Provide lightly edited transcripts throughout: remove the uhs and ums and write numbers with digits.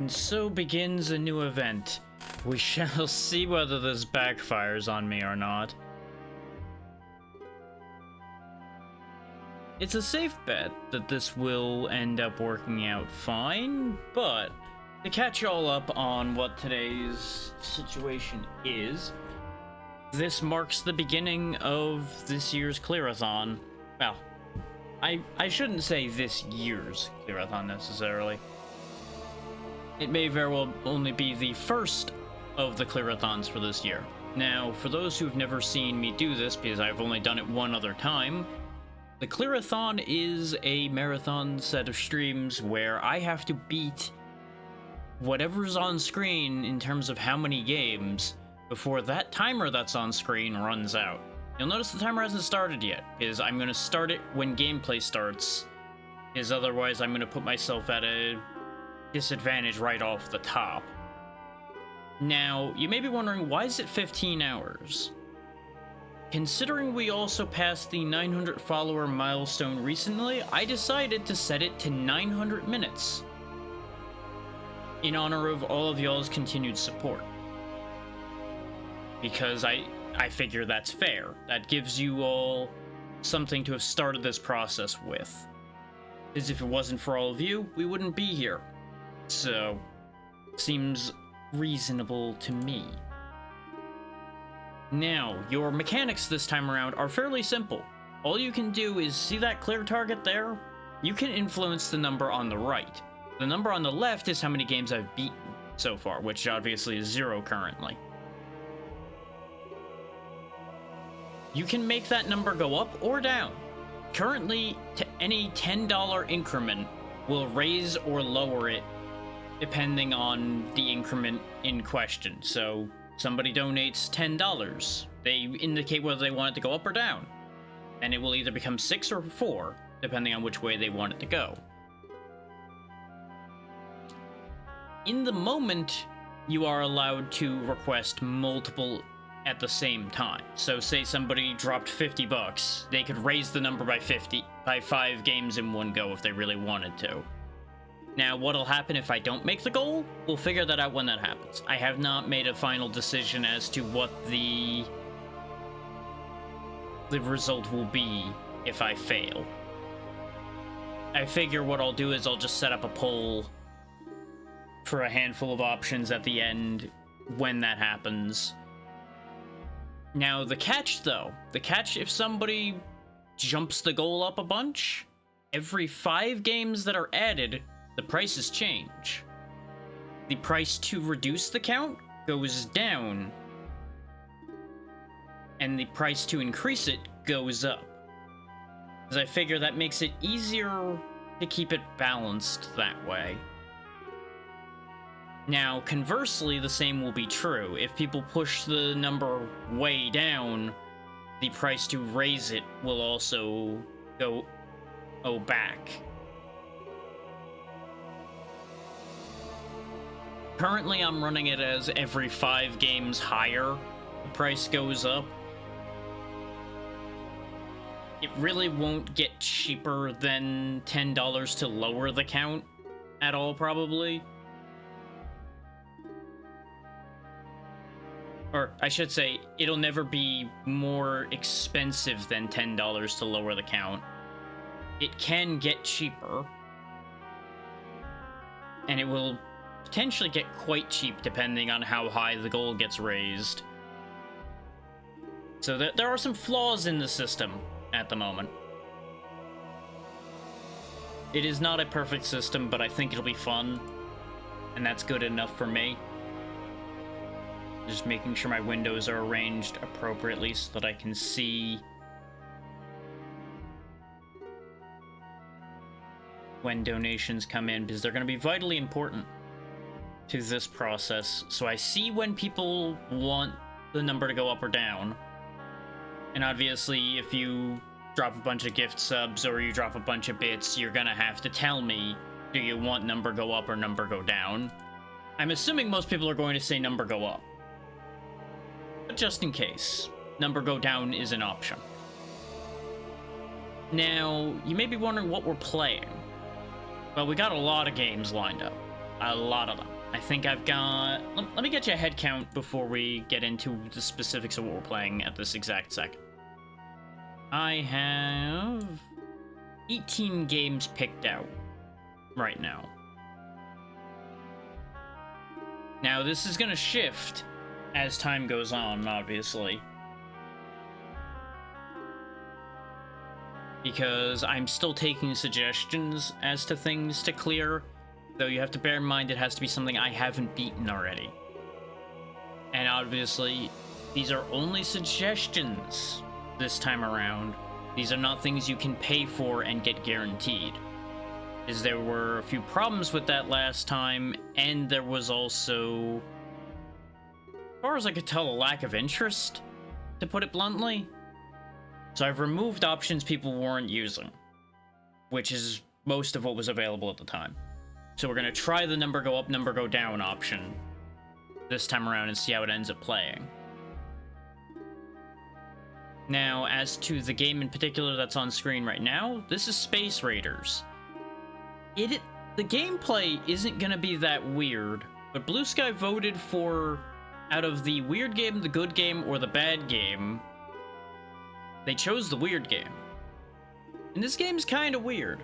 And so begins a new event. We shall see whether this backfires on me or not. It's a safe bet that this will end up working out fine, but to catch y'all up on what today's situation is, this marks the beginning of this year's Clearathon. Well, I shouldn't say this year's Clearathon necessarily. It may very well only be the first of the Clearathons for this year. Now, for those who've never seen me do this, because I've only done it one other time, the Clearathon is a marathon set of streams where I have to beat whatever's on screen in terms of how many games before that timer that's on screen runs out. You'll notice the timer hasn't started yet, because I'm going to start it when gameplay starts, because otherwise I'm going to put myself at a disadvantage right off the top. Now, you may be wondering, why is it 15 hours? Considering we also passed the 900 follower milestone recently, I decided to set it to 900 minutes in honor of all of y'all's continued support. Because I figure that's fair. That gives you all something to have started this process with. Because if it wasn't for all of you, we wouldn't be here. So, seems reasonable to me. Now, your mechanics this time around are fairly simple. All you can do is see that clear target there? You can influence the number on the right. The number on the left is how many games I've beaten so far, which obviously is 0 currently. You can make that number go up or down. Currently, to any $10 increment will raise or lower it depending on the increment in question. So, somebody donates $10. They indicate whether they want it to go up or down. And it will either become 6 or 4, depending on which way they want it to go. In the moment, you are allowed to request multiple at the same time. So say somebody dropped $50, they could raise the number by 5 games in one go if they really wanted to. Now, what'll happen if I don't make the goal? We'll figure that out when that happens. I have not made a final decision as to what the result will be if I fail. I figure what I'll do is I'll just set up a poll for a handful of options at the end when that happens. Now, the catch, though. The catch, if somebody jumps the goal up a bunch, every 5 games that are added, the prices change. The price to reduce the count goes down, and the price to increase it goes up. Because I figure that makes it easier to keep it balanced that way. Now, conversely, the same will be true. If people push the number way down, the price to raise it will also go back. Currently, I'm running it as every 5 games higher, the price goes up. It really won't get cheaper than $10 to lower the count at all, probably. Or, I should say, it'll never be more expensive than $10 to lower the count. It can get cheaper. And it will potentially get quite cheap depending on how high the goal gets raised. So there are some flaws in the system at the moment. It is not a perfect system, but I think it'll be fun. And that's good enough for me. Just making sure my windows are arranged appropriately so that I can see when donations come in, because they're going to be vitally important to this process. So I see when people want the number to go up or down. And obviously, if you drop a bunch of gift subs or you drop a bunch of bits, you're going to have to tell me, do you want number go up or number go down? I'm assuming most people are going to say number go up. But just in case, number go down is an option. Now, you may be wondering what we're playing. Well, we got a lot of games lined up. A lot of them. I think I've got... Let me get you a head count before we get into the specifics of what we're playing at this exact second. I have 18 games picked out right now. Now, this is going to shift as time goes on, obviously. Because I'm still taking suggestions as to things to clear. Though you have to bear in mind it has to be something I haven't beaten already. And obviously, these are only suggestions this time around. These are not things you can pay for and get guaranteed. As there were a few problems with that last time, and there was also, as far as I could tell, a lack of interest, to put it bluntly. So I've removed options people weren't using, which is most of what was available at the time. So we're going to try the number go up, number go down option this time around and see how it ends up playing. Now, as to the game in particular that's on screen right now, this is Space Raiders. The gameplay isn't going to be that weird, but Blue Sky voted for, out of the weird game, the good game, or the bad game, they chose the weird game. And this game's kind of weird.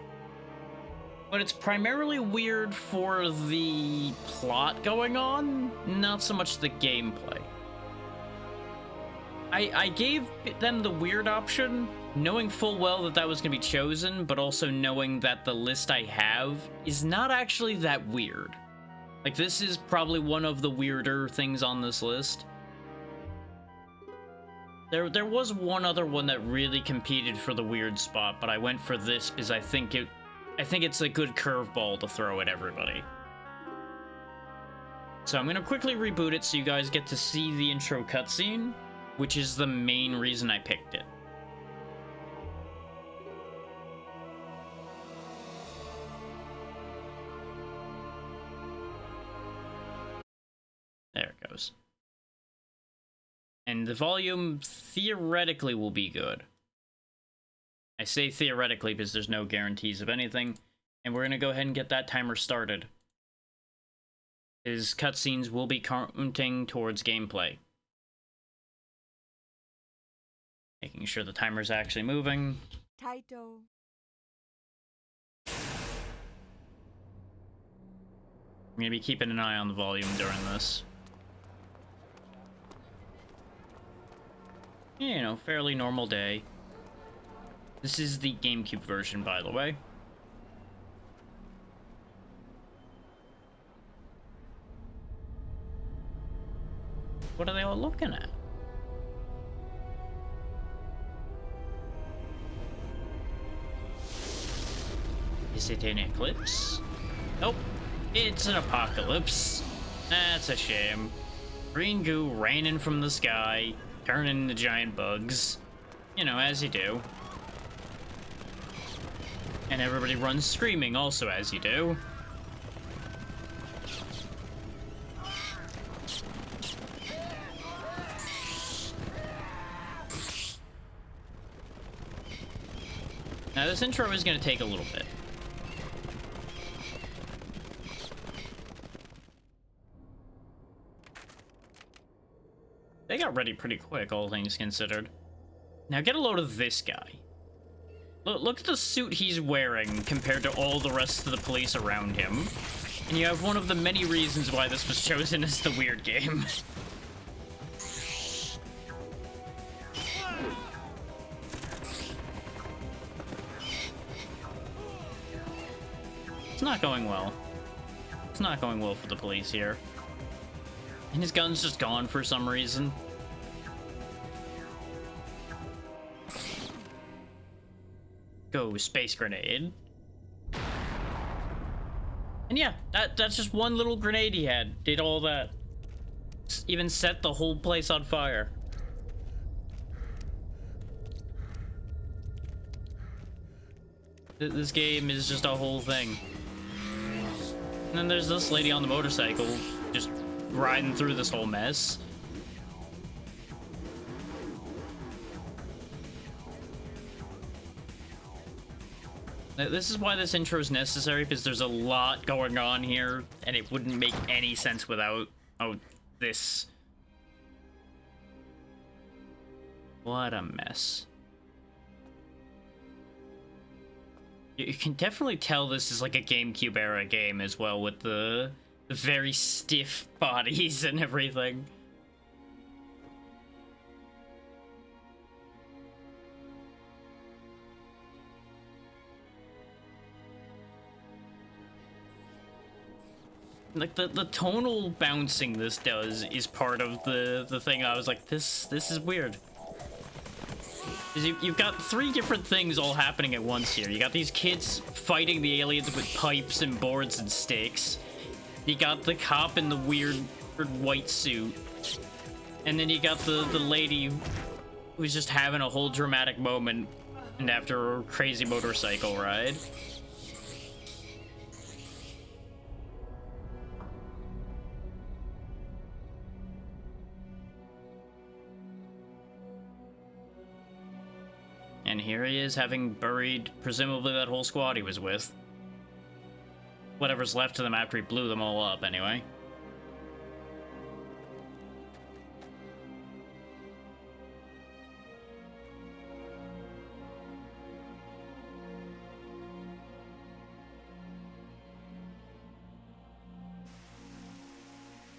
But it's primarily weird for the plot going on, not so much the gameplay. I gave them the weird option, knowing full well that that was going to be chosen, but also knowing that the list I have is not actually that weird. Like, this is probably one of the weirder things on this list. There was one other one that really competed for the weird spot, but I went for this because I think it's a good curveball to throw at everybody. So I'm going to quickly reboot it so you guys get to see the intro cutscene, which is the main reason I picked it. There it goes. And the volume theoretically will be good. I say theoretically because there's no guarantees of anything, and we're going to go ahead and get that timer started. His cutscenes will be counting towards gameplay. Making sure the timer's actually moving. Taito. I'm going to be keeping an eye on the volume during this. You know, fairly normal day. This is the GameCube version, by the way. What are they all looking at? Is it an eclipse? Nope. It's an apocalypse. That's a shame. Green goo raining from the sky, turning into giant bugs. You know, as you do. And everybody runs screaming also, as you do. Now this intro is going to take a little bit. They got ready pretty quick, all things considered. Now get a load of this guy. Look at the suit he's wearing compared to all the rest of the police around him. And you have one of the many reasons why this was chosen as the weird game. It's not going well. It's not going well for the police here. And his gun's just gone for some reason. Go, space grenade. And yeah, that's just one little grenade he had. Did all that. Even set the whole place on fire. This game is just a whole thing. And then there's this lady on the motorcycle just riding through this whole mess. This is why this intro is necessary, because there's a lot going on here, and it wouldn't make any sense without, this. What a mess. You can definitely tell this is like a GameCube era game as well, with the very stiff bodies and everything. Like the tonal bouncing this does is part of the thing. I was like, this is weird. You've got three different things all happening at once here. You got these kids fighting the aliens with pipes and boards and sticks. You got the cop in the weird white suit. And then you got the lady who's just having a whole dramatic moment and after a crazy motorcycle ride. And here he is, having buried, presumably, that whole squad he was with. Whatever's left of them after he blew them all up, anyway.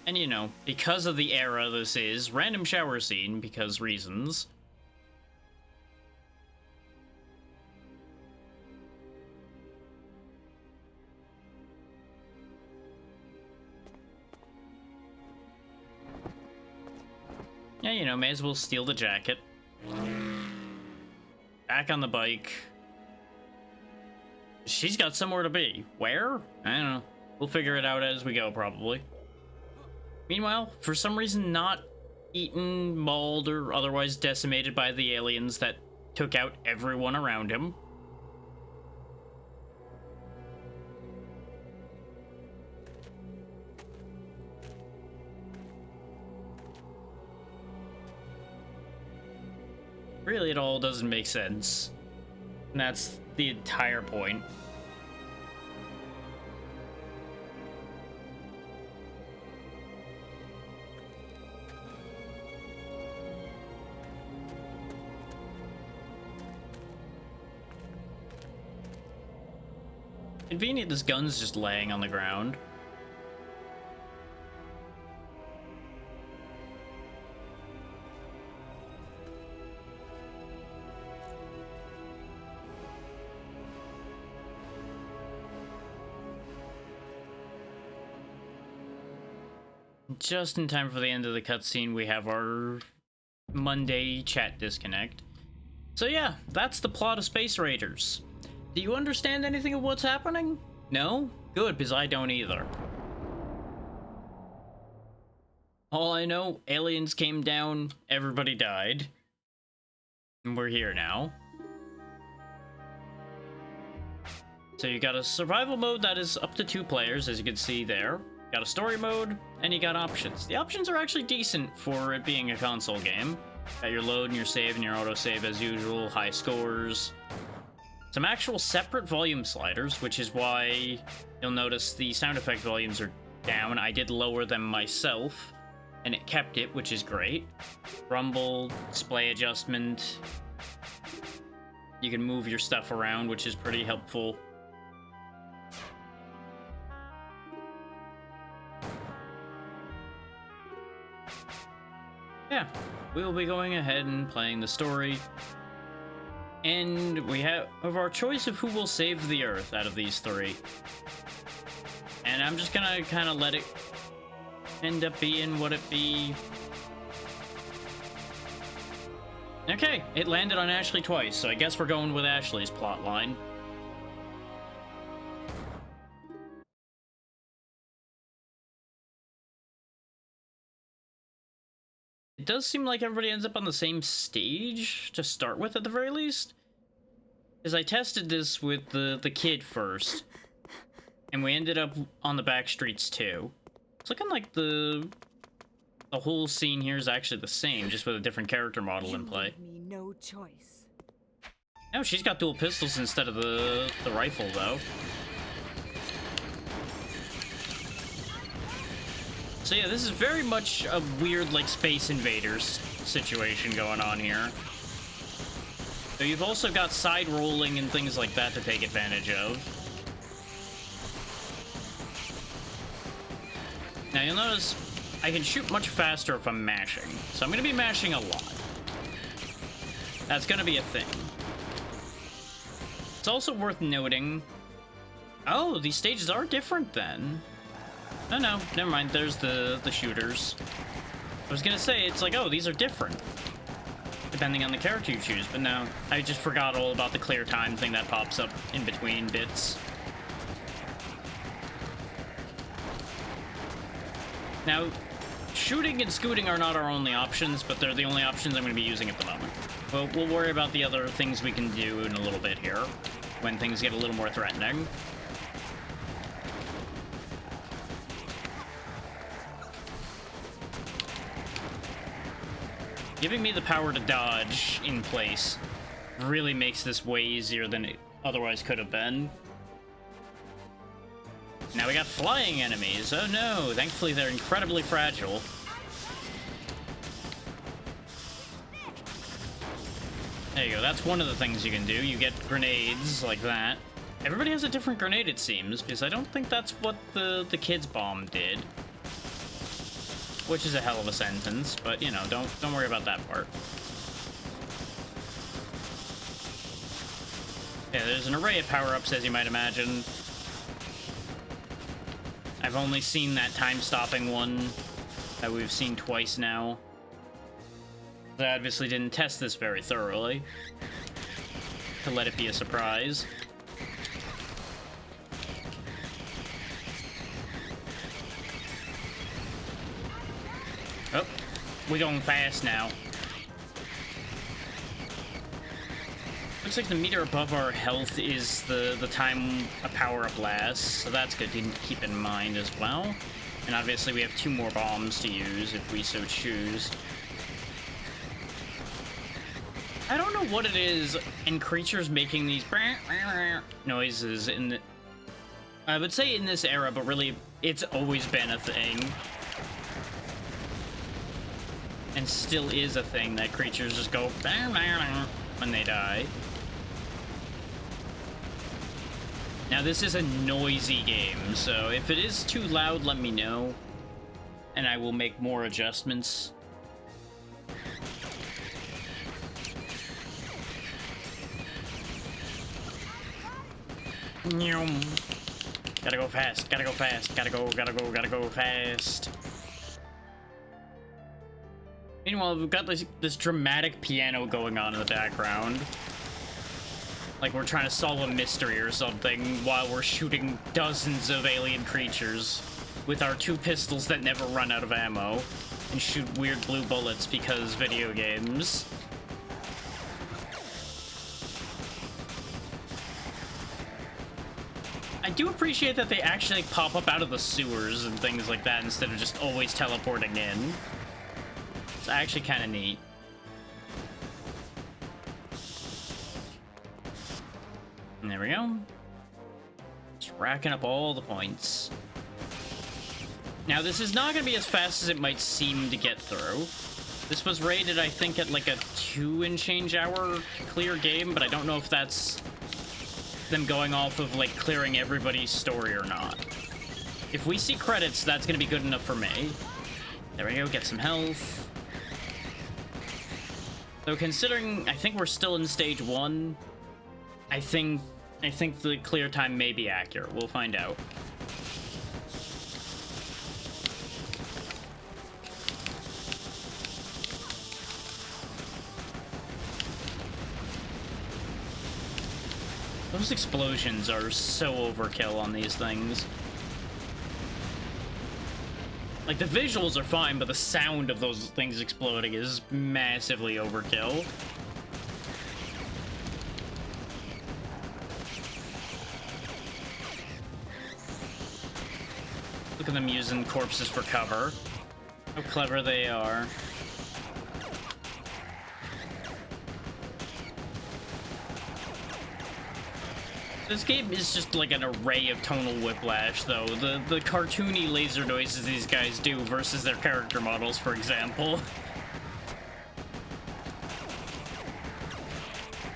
And, you know, because of the era this is, random shower scene, because reasons. Yeah, you know, may as well steal the jacket. Back on the bike. She's got somewhere to be. Where? I don't know. We'll figure it out as we go, probably. Meanwhile, for some reason not eaten, mauled, or otherwise decimated by the aliens that took out everyone around him. Really, it all doesn't make sense. And that's the entire point. Convenient, this gun's just laying on the ground. Just in time for the end of the cutscene, we have our Monday chat disconnect. So yeah, that's the plot of Space Raiders. Do you understand anything of what's happening? No? Good, because I don't either. All I know, aliens came down, everybody died. And we're here now. So you got a survival mode that is up to 2 players, as you can see there. Got a story mode, and you got options. The options are actually decent for it being a console game. Got your load and your save and your autosave as usual, high scores. Some actual separate volume sliders, which is why you'll notice the sound effect volumes are down. I did lower them myself, and it kept it, which is great. Rumble, display adjustment. You can move your stuff around, which is pretty helpful. Yeah, we'll be going ahead and playing the story. And we have our choice of who will save the Earth out of these 3. And I'm just gonna kind of let it end up being what it be. Okay, it landed on Ashley twice, so I guess we're going with Ashley's plotline. It does seem like everybody ends up on the same stage to start with, at the very least. Because I tested this with the kid first, and we ended up on the back streets too. It's looking like the whole scene here is actually the same, just with a different character model in play. You leave me no choice. Oh, she's got dual pistols instead of the rifle, though. So yeah, this is very much a weird, like, Space Invaders situation going on here. So you've also got side rolling and things like that to take advantage of. Now you'll notice I can shoot much faster if I'm mashing. So I'm going to be mashing a lot. That's going to be a thing. It's also worth noting... Oh, these stages are different then. Oh no, never mind. There's the shooters. I was going to say, it's like, oh, these are different. Depending on the character you choose, but no. I just forgot all about the clear time thing that pops up in between bits. Now, shooting and scooting are not our only options, but they're the only options I'm going to be using at the moment. But we'll worry about the other things we can do in a little bit here, when things get a little more threatening. Giving me the power to dodge in place really makes this way easier than it otherwise could have been. Now we got flying enemies. Oh no, thankfully they're incredibly fragile. There you go, that's one of the things you can do. You get grenades like that. Everybody has a different grenade, it seems, because I don't think that's what the kid's bomb did. Which is a hell of a sentence, but, you know, don't worry about that part. Yeah, there's an array of power-ups, as you might imagine. I've only seen that time-stopping one that we've seen twice now. I obviously didn't test this very thoroughly to let it be a surprise. Oh, we're going fast now. Looks like the meter above our health is the time a power-up lasts, so that's good to keep in mind as well. And obviously we have 2 more bombs to use if we so choose. I don't know what it is in creatures making these noises in the... I would say in this era, but really it's always been a thing. And still is a thing that creatures just go when they die. Now this is a noisy game, so if it is too loud, let me know, and I will make more adjustments. Gotta go fast, gotta go fast, gotta go fast. Meanwhile, we've got this dramatic piano going on in the background. Like we're trying to solve a mystery or something while we're shooting dozens of alien creatures with our 2 pistols that never run out of ammo and shoot weird blue bullets because video games. I do appreciate that they actually pop up out of the sewers and things like that instead of just always teleporting in. It's actually kind of neat. And there we go. Just racking up all the points. Now, this is not going to be as fast as it might seem to get through. This was rated, I think, at like a 2 and change hour clear game, but I don't know if that's them going off of like clearing everybody's story or not. If we see credits, that's going to be good enough for me. There we go, get some health. So considering, I think we're still in stage 1, I think the clear time may be accurate. We'll find out. Those explosions are so overkill on these things. Like, the visuals are fine, but the sound of those things exploding is massively overkill. Look at them using corpses for cover. How clever they are. This game is just like an array of tonal whiplash, though. The cartoony laser noises these guys do versus their character models, for example.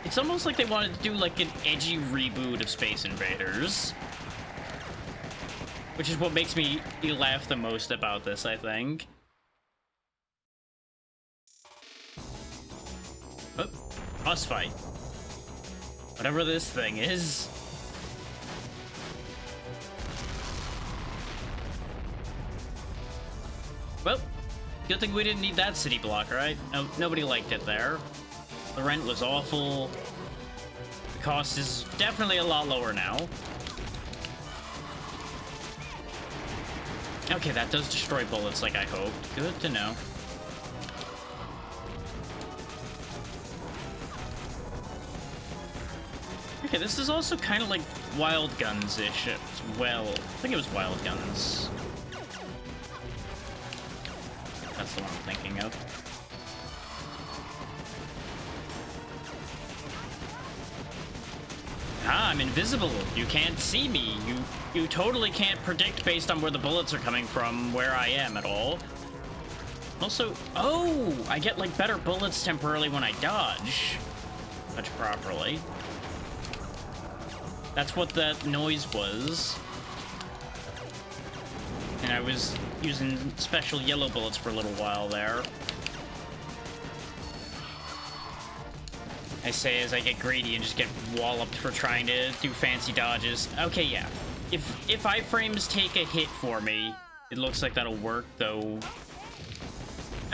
It's almost like they wanted to do like an edgy reboot of Space Invaders. Which is what makes me laugh the most about this, I think. Oh, boss fight. Whatever this thing is. Well, good thing we didn't need that city block, right? No, nobody liked it there. The rent was awful. The cost is definitely a lot lower now. Okay, that does destroy bullets like I hoped. Good to know. Okay, this is also kind of like Wild Guns-ish as well. I think it was Wild Guns. That's the one I'm thinking of. Ah, I'm invisible. You can't see me. You totally can't predict based on where the bullets are coming from where I am at all. Also, oh, I get like better bullets temporarily when I dodge. Dodge properly. That's what that noise was. And I was using special yellow bullets for a little while there. I say as I get greedy and just get walloped for trying to do fancy dodges. Okay, yeah. If iframes take a hit for me, it looks like that'll work, though.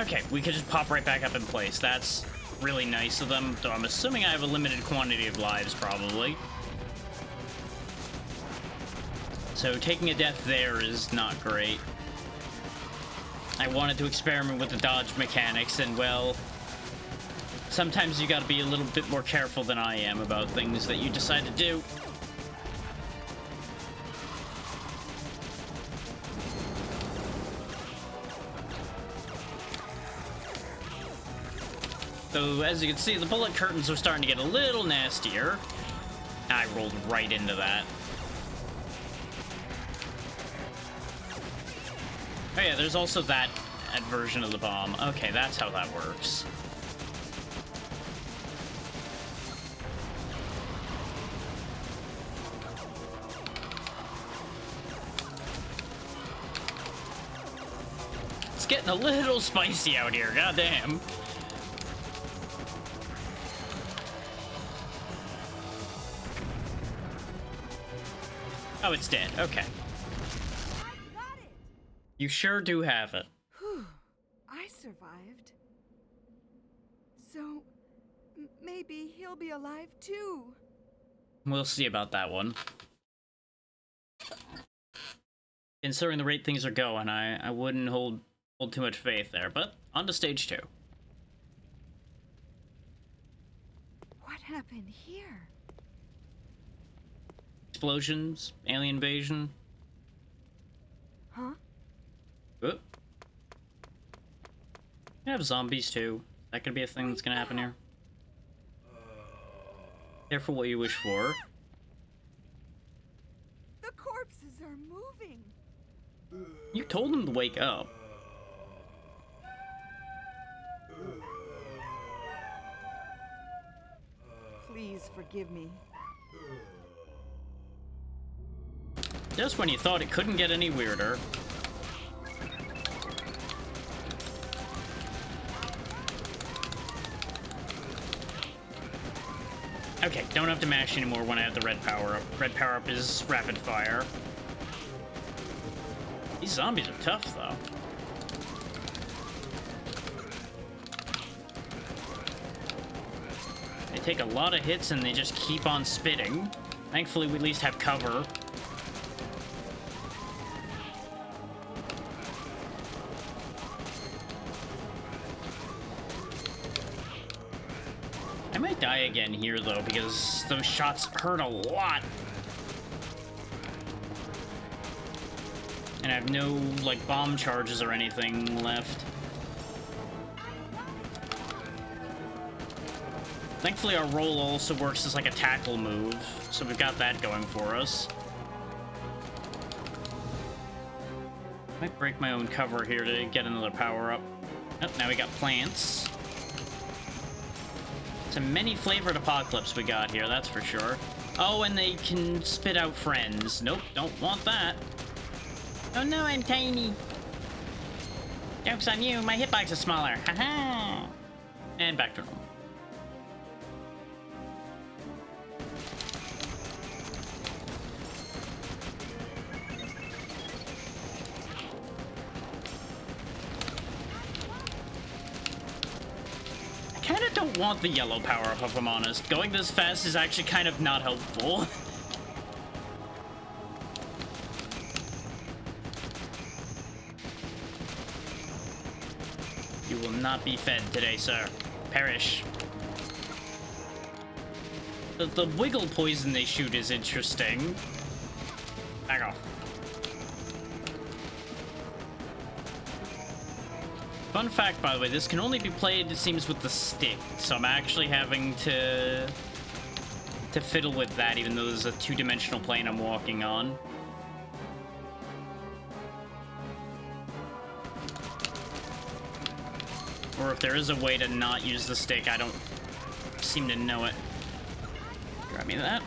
Okay, we could just pop right back up in place. That's really nice of them, though I'm assuming I have a limited quantity of lives, probably. So taking a death there is not great. I wanted to experiment with the dodge mechanics, and well, sometimes you gotta be a little bit more careful than I am about things that you decide to do. So as you can see, the bullet curtains are starting to get a little nastier. I rolled right into that. Oh yeah, there's also that version of the bomb. Okay, that's how that works. It's getting a little spicy out here, goddamn. Oh, it's dead. Okay. You sure do have it. Whew. I survived. So, maybe he'll be alive too. We'll see about that one. Considering the rate things are going, I wouldn't hold too much faith there, but on to stage 2. What happened here? Explosions, alien invasion. Huh? Oop. You have zombies too. That could be a thing that's gonna happen here. Careful what you wish for. The corpses are moving. You told them to wake up. Please forgive me. Just when you thought it couldn't get any weirder. Okay, don't have to mash anymore when I have the red power-up. Red power-up is rapid fire. These zombies are tough, though. They take a lot of hits and they just keep on spitting. Thankfully, we at least have cover. I might die again here, though, because those shots hurt a lot. And I have no, like, bomb charges or anything left. Thankfully, our roll also works as like a tackle move, so we've got that going for us. Might break my own cover here to get another power-up. Oh, now we got plants. It's a many-flavored apocalypse we got here, that's for sure. Oh, and they can spit out friends. Nope, don't want that. Oh no, I'm tiny. Joke's on you, my hitbox is smaller. Haha. And back to normal. I kinda don't want the yellow power-up, if I'm honest. Going this fast is actually kind of not helpful. You will not be fed today, sir. Perish. The wiggle poison they shoot is interesting. Back off. Fun fact, by the way, this can only be played, it seems, with the stick, so I'm actually having to fiddle with that, even though there's a two-dimensional plane I'm walking on. Or if there is a way to not use the stick, I don't seem to know it. Grab me that.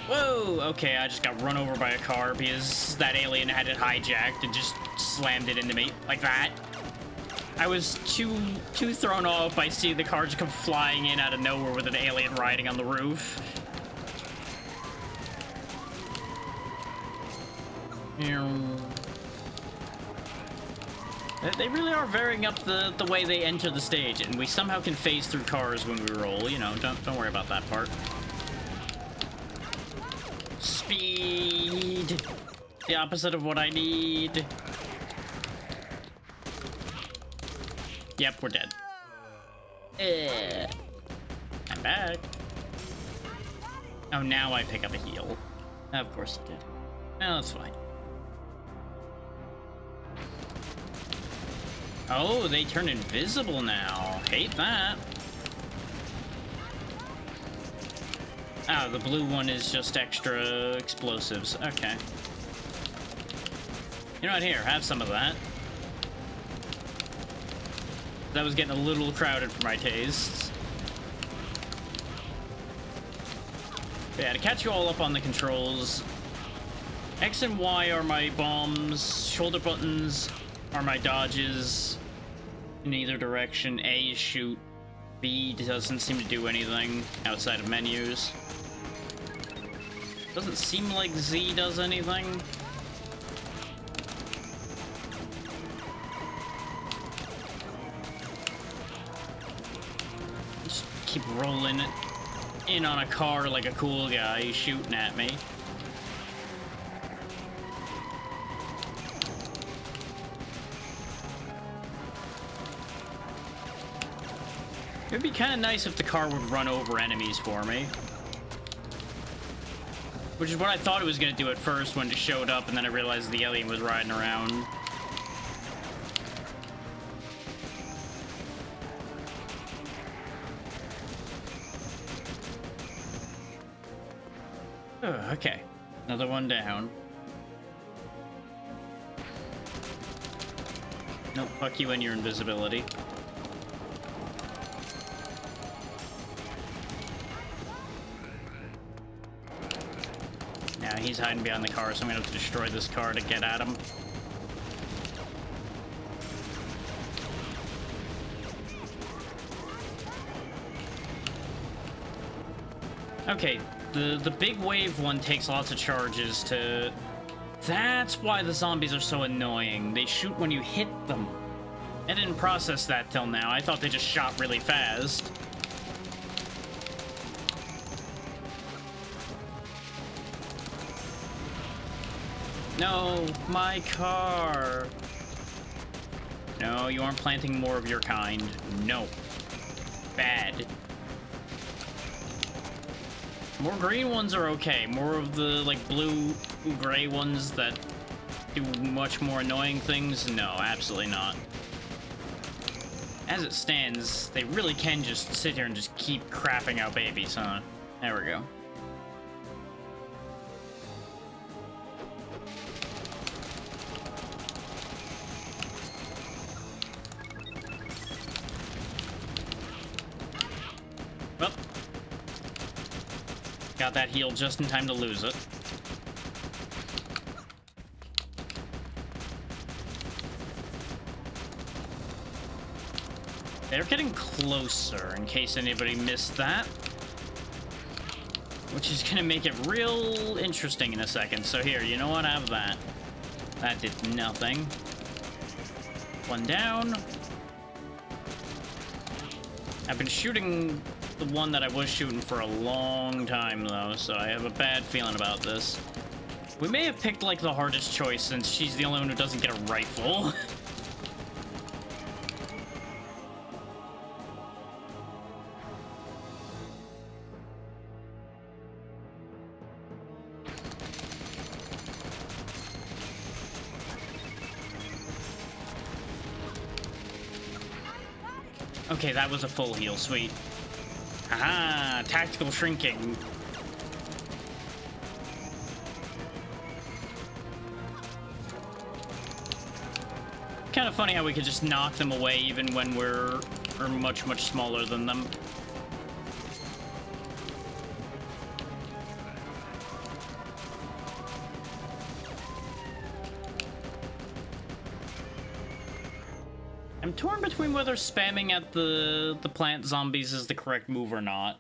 Whoa! Okay, I just got run over by a car because that alien had it hijacked and just slammed it into me like that. I was too thrown off by seeing the car just come flying in out of nowhere with an alien riding on the roof. They really are varying up the way they enter the stage, and we somehow can phase through cars when we roll. You know, don't worry about that part. Speed! The opposite of what I need. Yep, we're dead. I'm back. Oh, now I pick up a heal. Of course I did. No, that's fine. Oh, they turn invisible now. Hate that. Oh, the blue one is just extra explosives. Okay. You know what? Here, have some of that. That was getting a little crowded for my tastes. But yeah, to catch you all up on the controls, X and Y are my bombs, shoulder buttons are my dodges in either direction. A is shoot. B doesn't seem to do anything outside of menus. Doesn't seem like Z does anything. Just keep rolling it in on a car like a cool guy shooting at me. It'd be kind of nice if the car would run over enemies for me. Which is what I thought it was going to do at first when it showed up, and then I realized the alien was riding around. Oh, okay. Another one down. Nope, fuck you and your invisibility. Yeah, he's hiding behind the car, so I'm gonna have to destroy this car to get at him. Okay, the big wave one takes lots of charges to... That's why the zombies are so annoying. They shoot when you hit them. I didn't process that till now. I thought they just shot really fast. No, my car. No, you aren't planting more of your kind. No. Bad. More green ones are okay. More of the, like, blue, gray ones that do much more annoying things? No, absolutely not. As it stands, they really can just sit here and just keep crapping out babies, huh? There we go. Well, got that heal just in time to lose it. They're getting closer, in case anybody missed that. Which is gonna make it real interesting in a second. So here, you know what? I have that. That did nothing. One down. I've been shooting the one that I was shooting for a long time, though, so I have a bad feeling about this. We may have picked, like, the hardest choice, since she's the only one who doesn't get a rifle. Okay, that was a full heal, sweet. Aha, tactical shrinking. Kind of funny how we could just knock them away even when we're much, much smaller than them. I'm torn between whether spamming at the plant zombies is the correct move or not.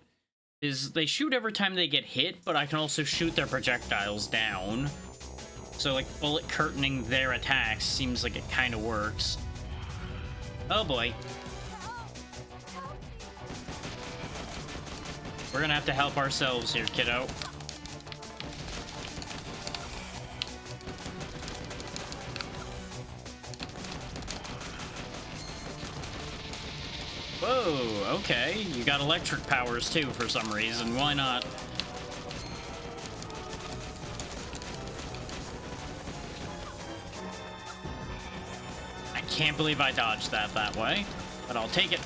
They shoot every time they get hit, but I can also shoot their projectiles down. So, like, bullet curtaining their attacks seems like it kind of works. Oh boy. We're gonna have to help ourselves here, kiddo. Whoa, okay. You got electric powers too for some reason. Why not? I can't believe I dodged that way, but I'll take it.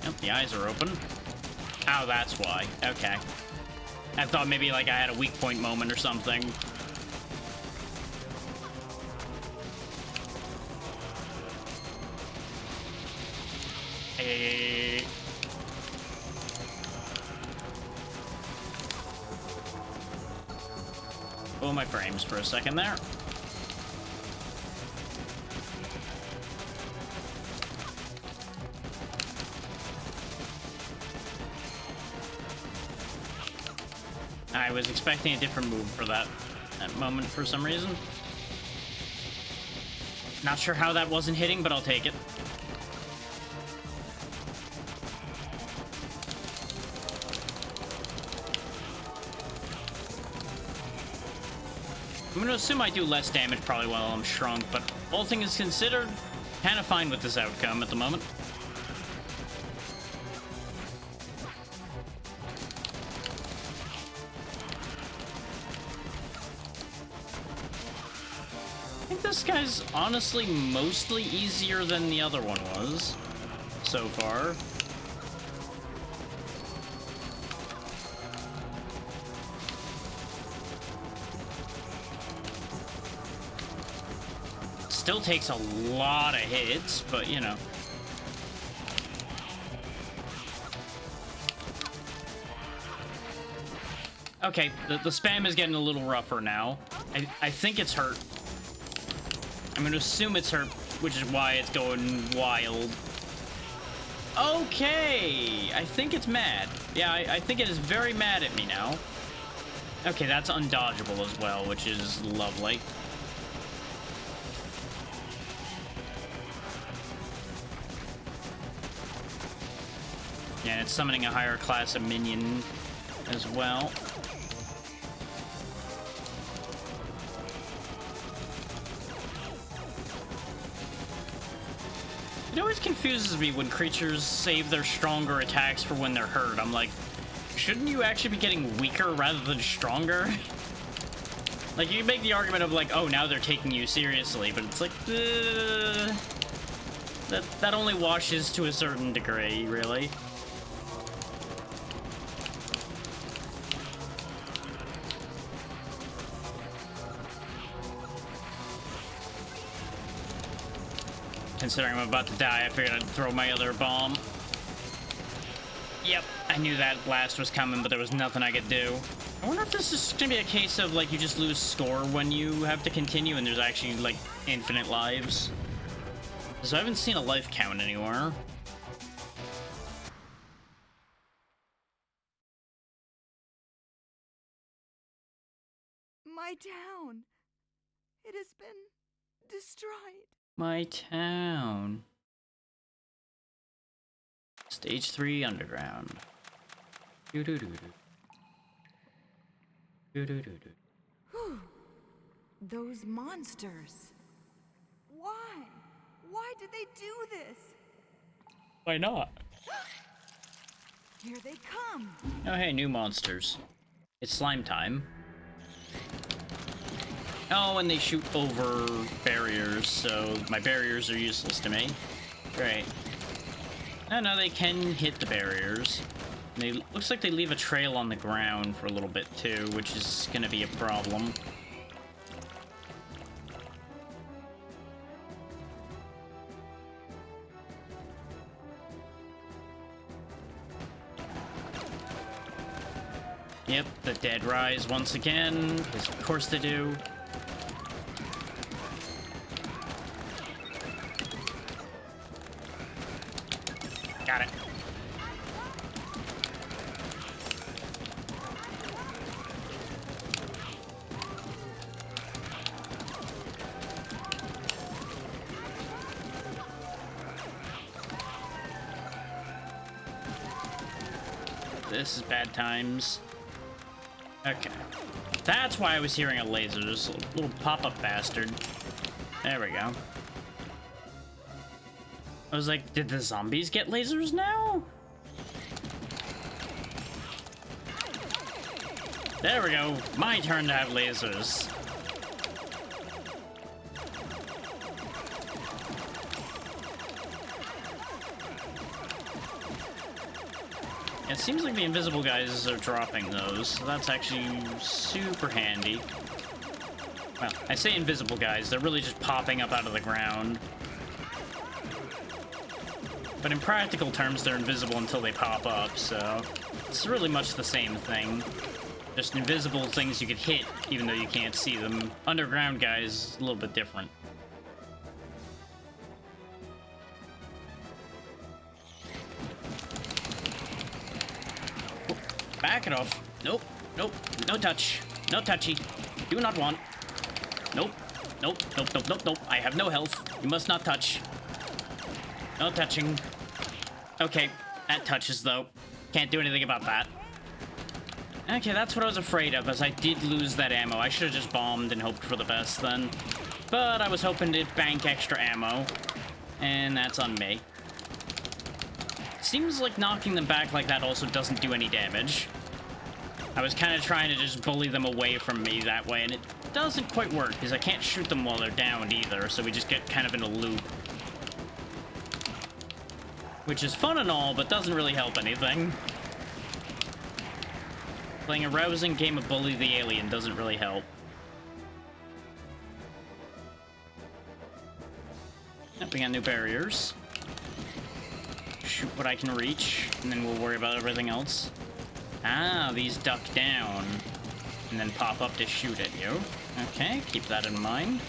Yep, the eyes are open. Oh, that's why. Okay. I thought maybe like I had a weak point moment or something. Hey. Oh, my frames for a second there. I was expecting a different move for that moment for some reason. Not sure how that wasn't hitting, but I'll take it. I'm gonna assume I do less damage probably while I'm shrunk, but all things considered, kind of fine with this outcome at the moment. I think this guy's honestly mostly easier than the other one was so far. Still takes a lot of hits, but you know. Okay, the spam is getting a little rougher now. I think it's hurt. I'm gonna assume it's hurt, which is why it's going wild. Okay, I think it's mad. Yeah, I think it is very mad at me now. Okay, that's undodgeable as well, which is lovely. Yeah, and it's summoning a higher class of minion as well. It always confuses me when creatures save their stronger attacks for when they're hurt. I'm like, shouldn't you actually be getting weaker rather than stronger? Like, you can make the argument of, like, oh, now they're taking you seriously, but it's like, that only washes to a certain degree, really. Considering I'm about to die, I figured I'd throw my other bomb. Yep, I knew that blast was coming, but there was nothing I could do. I wonder if this is gonna be a case of, like, you just lose score when you have to continue and there's actually, like, infinite lives. So I haven't seen a life count anywhere. My town. It has been destroyed. My town. Stage 3 underground. Doo-doo-doo-doo. Doo-doo-doo-doo. Whew. Those monsters. Why? Why did they do this? Why not? Here they come. Oh, hey, new monsters. It's slime time. Oh, and they shoot over barriers, so my barriers are useless to me. Great. Oh, no, they can hit the barriers. They looks like they leave a trail on the ground for a little bit, too, which is gonna be a problem. Yep, the dead rise once again, because of course they do. Got it. This is bad times. Okay. That's why I was hearing a laser. This little pop-up bastard. There we go. I was like, did the zombies get lasers now? There we go. My turn to have lasers. It seems like the invisible guys are dropping those, so that's actually super handy. Well, I say invisible guys, they're really just popping up out of the ground. But in practical terms, they're invisible until they pop up, so it's really much the same thing. Just invisible things you could hit, even though you can't see them. Underground guys, a little bit different. Back it off. Nope, nope, no touch. No touchy. Do not want. Nope, nope, nope, nope, nope, nope. I have no health. You must not touch. No touching. Okay, that touches, though. Can't do anything about that. Okay, that's what I was afraid of, as I did lose that ammo. I should have just bombed and hoped for the best then. But I was hoping to bank extra ammo. And that's on me. Seems like knocking them back like that also doesn't do any damage. I was kind of trying to just bully them away from me that way, and it doesn't quite work, because I can't shoot them while they're downed either, so we just get kind of in a loop. Which is fun and all, but doesn't really help anything. Playing a rousing game of Bully the Alien doesn't really help. Yep, we got new barriers. Shoot what I can reach, and then we'll worry about everything else. Ah, these duck down, and then pop up to shoot at you. Okay, keep that in mind.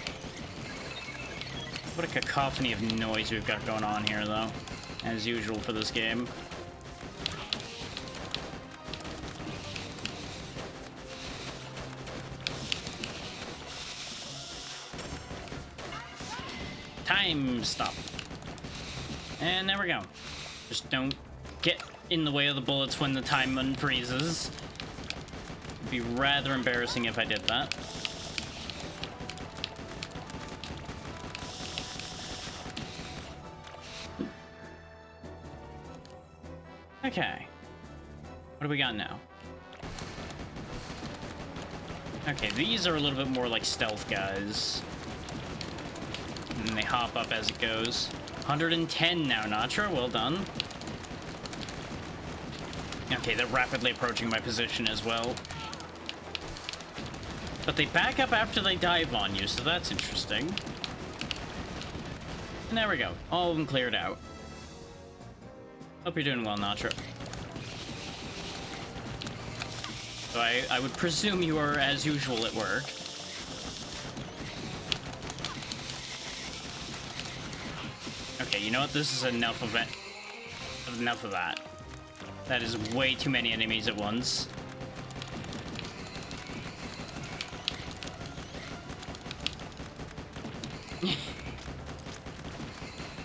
What a cacophony of noise we've got going on here, though, as usual for this game. Time stop. And there we go. Just don't get in the way of the bullets when the time unfreezes. It'd be rather embarrassing if I did that. Okay. What do we got now? Okay, these are a little bit more like stealth guys. And they hop up as it goes. 110 now, Natra. Well done. Okay, they're rapidly approaching my position as well. But they back up after they dive on you, so that's interesting. And there we go. All of them cleared out. Hope you're doing well, Natra. So I would presume you are, as usual, at work. Okay, you know what? This is enough of it. Enough of that. That is way too many enemies at once.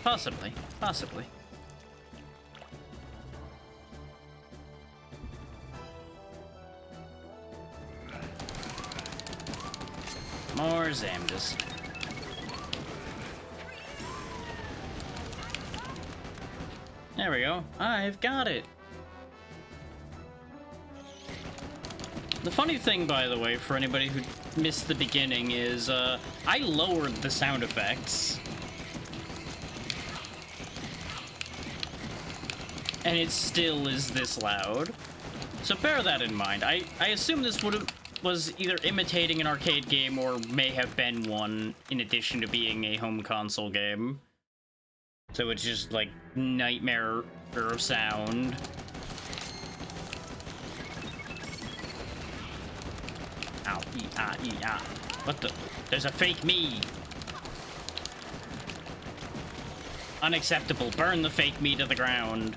Possibly. Possibly. More Zamdas. There we go. I've got it. The funny thing, by the way, for anybody who missed the beginning is, I lowered the sound effects. And it still is this loud. So bear that in mind. I assume this was either imitating an arcade game or may have been one in addition to being a home console game. So it's just like nightmare of sound. Ow, ee-ah. What the? There's a fake me. Unacceptable. Burn the fake me to the ground.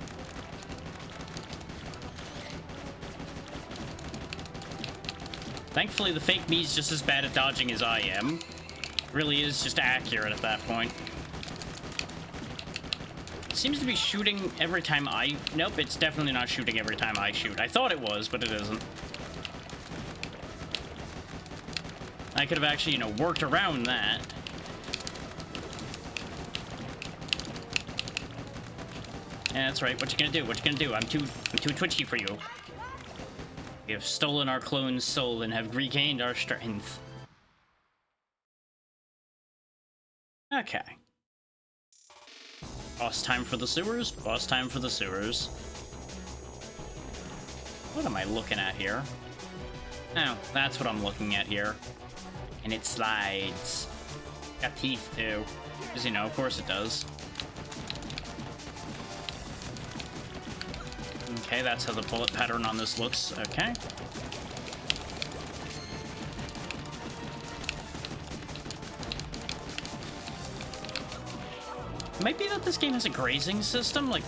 Thankfully, the fake me's just as bad at dodging as I am. Really is just accurate at that point. It seems to be shooting every time I... Nope, it's definitely not shooting every time I shoot. I thought it was, but it isn't. I could have actually, you know, worked around that. Yeah, that's right. What you gonna do? What you gonna do? I'm too twitchy for you. We have stolen our clone's soul and have regained our strength. Okay. Boss time for the sewers. Boss time for the sewers. What am I looking at here? Oh, that's what I'm looking at here. And it slides. Got teeth, too. Because, you know, of course it does. Okay, that's how the bullet pattern on this looks. Okay. Might be that this game has a grazing system, like,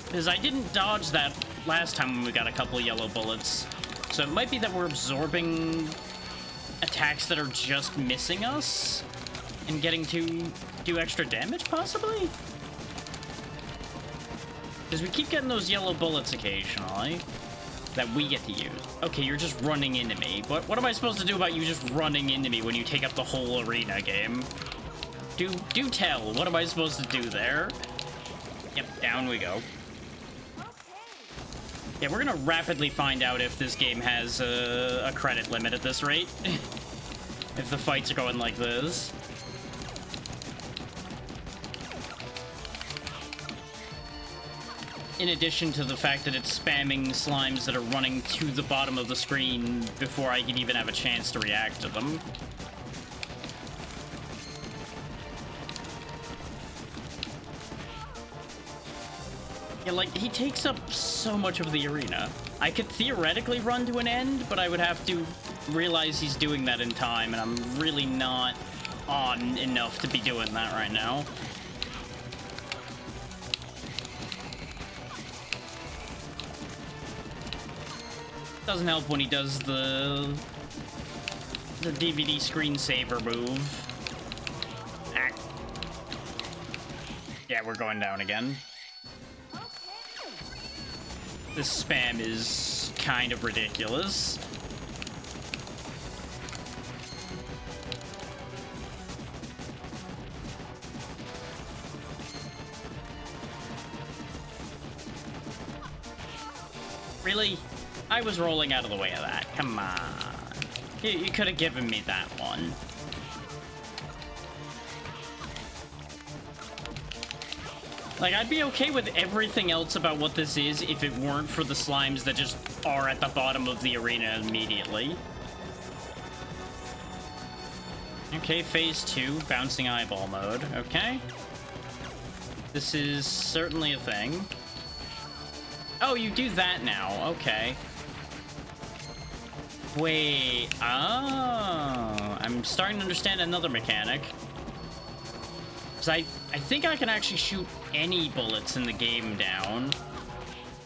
because I didn't dodge that last time when we got a couple yellow bullets. So it might be that we're absorbing attacks that are just missing us and getting to do extra damage, possibly? Because we keep getting those yellow bullets occasionally that we get to use. Okay, you're just running into me. What am I supposed to do about you just running into me when you take up the whole arena game? Do tell. What am I supposed to do there? Yep, down we go. Yeah, we're gonna rapidly find out if this game has a credit limit at this rate. If the fights are going like this. In addition to the fact that it's spamming slimes that are running to the bottom of the screen before I can even have a chance to react to them. Yeah, like, he takes up so much of the arena. I could theoretically run to an end, but I would have to realize he's doing that in time, and I'm really not on enough to be doing that right now. Doesn't help when he does the DVD screensaver move. Ah. Yeah, we're going down again. This spam is kind of ridiculous. Really? I was rolling out of the way of that. Come on. You could have given me that one. Like, I'd be okay with everything else about what this is if it weren't for the slimes that just are at the bottom of the arena immediately. Okay, phase 2, bouncing eyeball mode. Okay. This is certainly a thing. Oh, you do that now. Okay. Wait. Oh. I'm starting to understand another mechanic. Because I think I can actually shoot any bullets in the game down.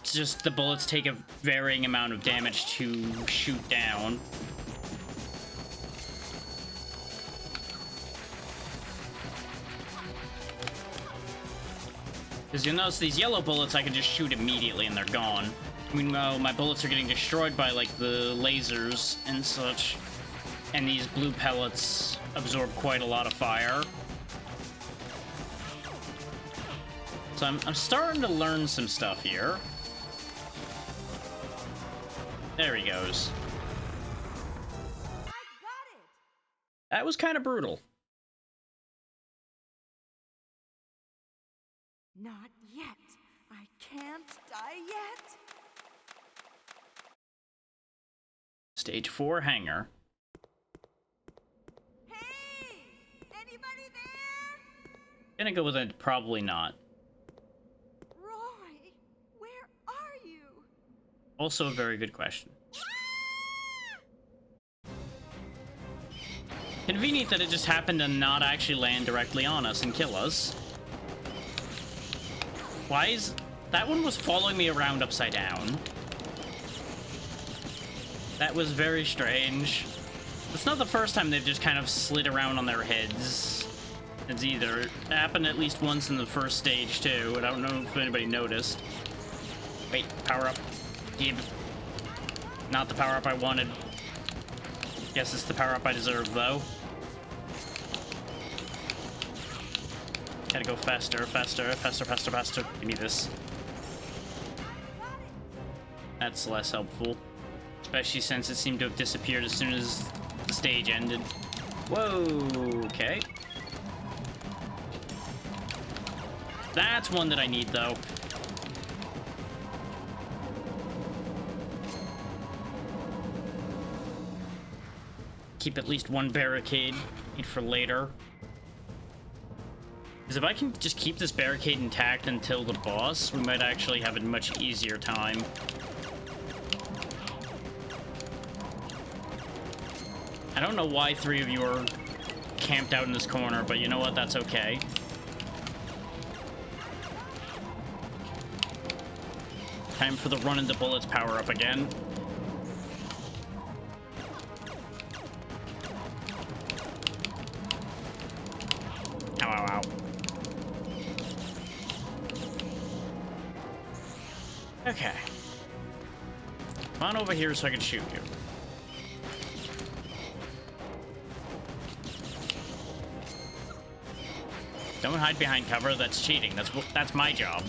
It's just the bullets take a varying amount of damage to shoot down. Because you'll notice these yellow bullets I can just shoot immediately and they're gone. Meanwhile, my bullets are getting destroyed by, like, the lasers and such. And these blue pellets absorb quite a lot of fire. So I'm starting to learn some stuff here. There he goes. I got it! That was kind of brutal. Not yet. I can't die yet. Stage 4 hangar. Hey! Anybody there? Gonna go with a probably not. Roy, where are you? Also a very good question. Convenient that it just happened to not actually land directly on us and kill us. Why is... That one was following me around upside down. That was very strange. It's not the first time they've just kind of slid around on their heads. It's either. It happened at least once in the first stage, too. I don't know if anybody noticed. Wait, power up. Gib. Not the power up I wanted. Guess it's the power up I deserve, though. Gotta go faster, faster, faster, faster, faster. Give me this. That's less helpful. Especially since it seemed to have disappeared as soon as the stage ended. Whoa, okay. That's one that I need, though. Keep at least one barricade for later. Because if I can just keep this barricade intact until the boss, we might actually have a much easier time. I don't know why 3 of you are camped out in this corner, but you know what? That's okay. Time for the run into bullets power up again. Ow, ow, ow. Okay. Come on over here so I can shoot you. Don't hide behind cover, that's cheating. That's my job.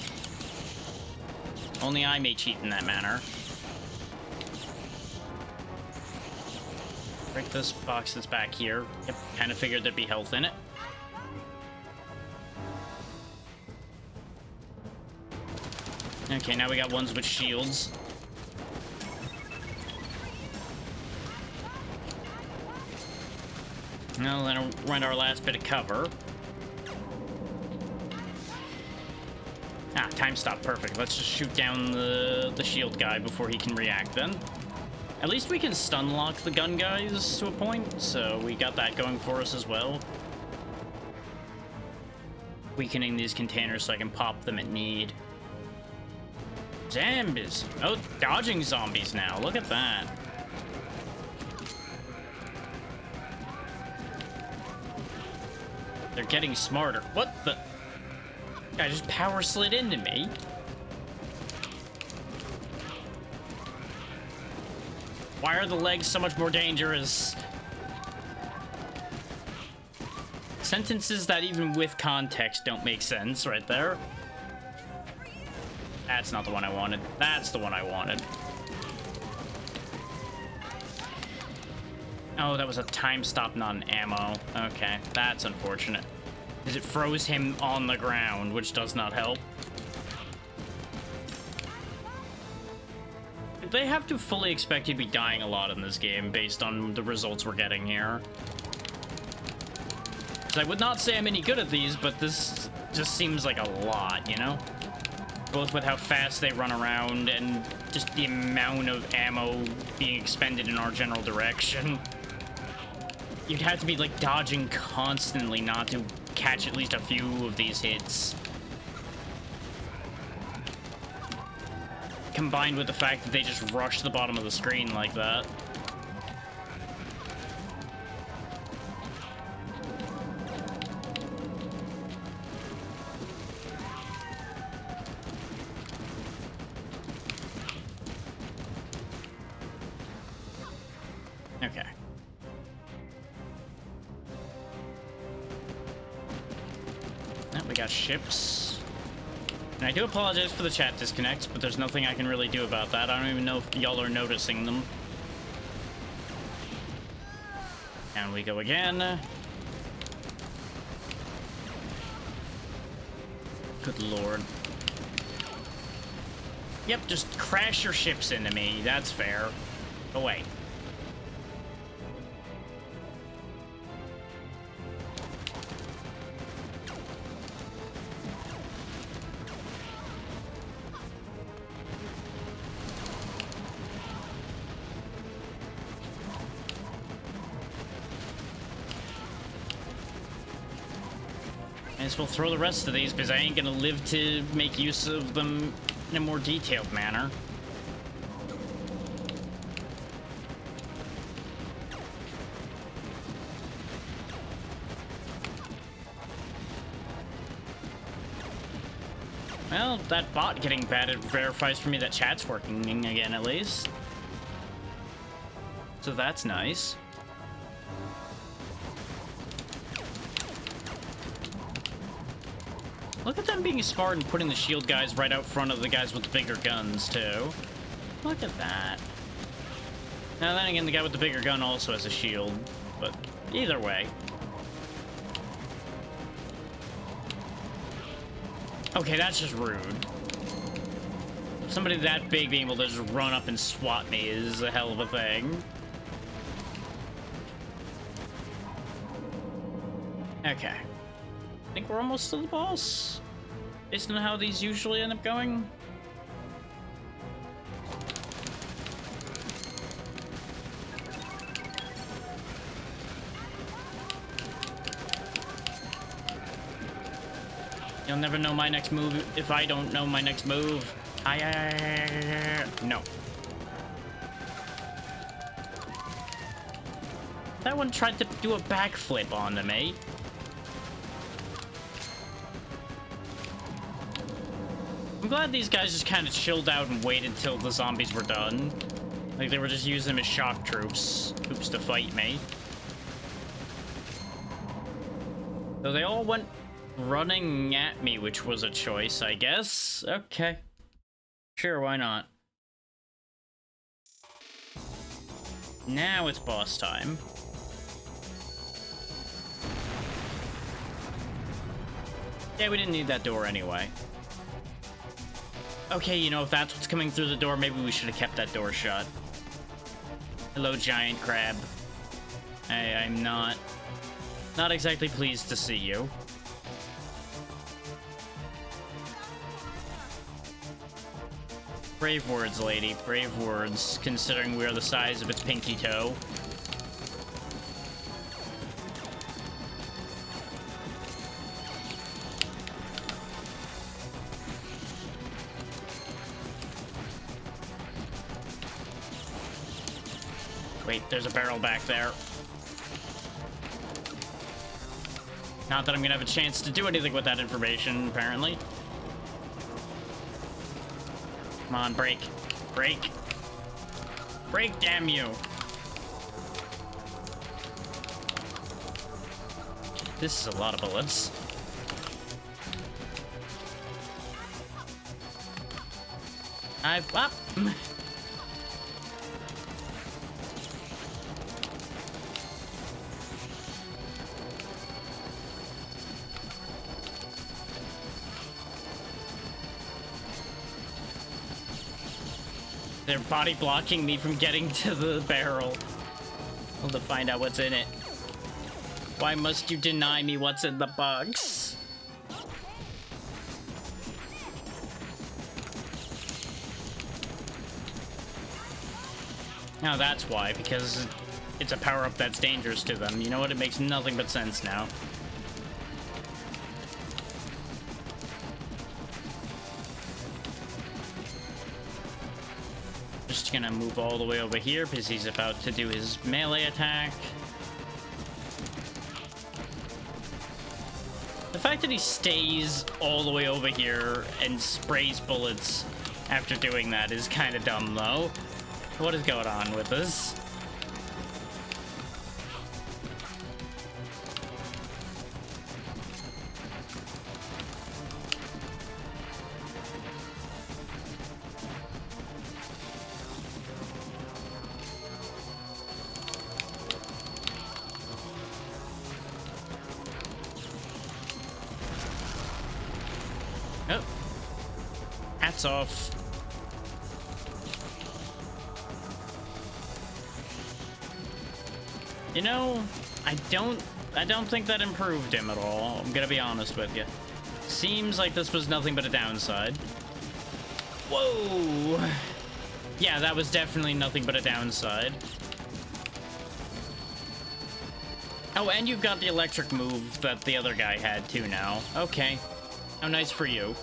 Only I may cheat in that manner. Break this box that's back here. Yep, kind of figured there'd be health in it. Okay, now we got ones with shields. Now then, run our last bit of cover. Ah, time stop, perfect. Let's just shoot down the shield guy before he can react then. At least we can stun lock the gun guys to a point, so we got that going for us as well. Weakening these containers so I can pop them at need. Zombies! Oh, dodging zombies now. Look at that. They're getting smarter. What the? Guy just power slid into me. Why are the legs so much more dangerous? Sentences that even with context don't make sense right there. That's not the one I wanted. That's the one I wanted. Oh, that was a time stop, not an ammo. Okay, that's unfortunate. Because it froze him on the ground, which does not help. They have to fully expect you to be dying a lot in this game based on the results we're getting here. So I would not say I'm any good at these, but this just seems like a lot, you know? Both with how fast they run around and just the amount of ammo being expended in our general direction. You'd have to be, like, dodging constantly not to catch at least a few of these hits. Combined with the fact that they just rush the bottom of the screen like that. Okay. Oh, we got ships. And I do apologize for the chat disconnects, but there's nothing I can really do about that. I don't even know if y'all are noticing them. And we go again. Good lord. Yep, just crash your ships into me. That's fair. Away. Might as well throw the rest of these because I ain't gonna live to make use of them in a more detailed manner. Well, that bot getting batted verifies for me that chat's working again at least. So that's nice. Look at them being smart and putting the shield guys right out front of the guys with the bigger guns, too. Look at that. Now, then again, the guy with the bigger gun also has a shield, but either way. Okay, that's just rude. Somebody that big being able to just run up and swat me is a hell of a thing. Okay. I think we're almost to the boss, based on how these usually end up going. You'll never know my next move if I don't know my next move. No. That one tried to do a backflip onto me. I'm glad these guys just kind of chilled out and waited till the zombies were done. Like they were just using them as shock troops to fight me. So they all went running at me, which was a choice, I guess. Okay. Sure, why not? Now it's boss time. Yeah, we didn't need that door anyway. Okay, you know, if that's what's coming through the door, maybe we should have kept that door shut. Hello, giant crab. I'm not exactly pleased to see you. Brave words, lady. Brave words, considering we are the size of its pinky toe. Wait, there's a barrel back there. Not that I'm gonna have a chance to do anything with that information, apparently. Come on, break. Break. Break, damn you. This is a lot of bullets. I've up. They're body blocking me from getting to the barrel. Well, to find out what's in it. Why must you deny me what's in the box? Now that's why, because it's a power-up that's dangerous to them. You know what? It makes nothing but sense now. Just gonna move all the way over here because he's about to do his melee attack. The fact that he stays all the way over here and sprays bullets after doing that is kind of dumb, though. What is going on with this? Oh. Hats off. You know, I don't think that improved him at all. I'm gonna be honest with you. Seems like this was nothing but a downside. Whoa! Yeah, that was definitely nothing but a downside. Oh, and you've got the electric move that the other guy had too now. Okay. How nice for you.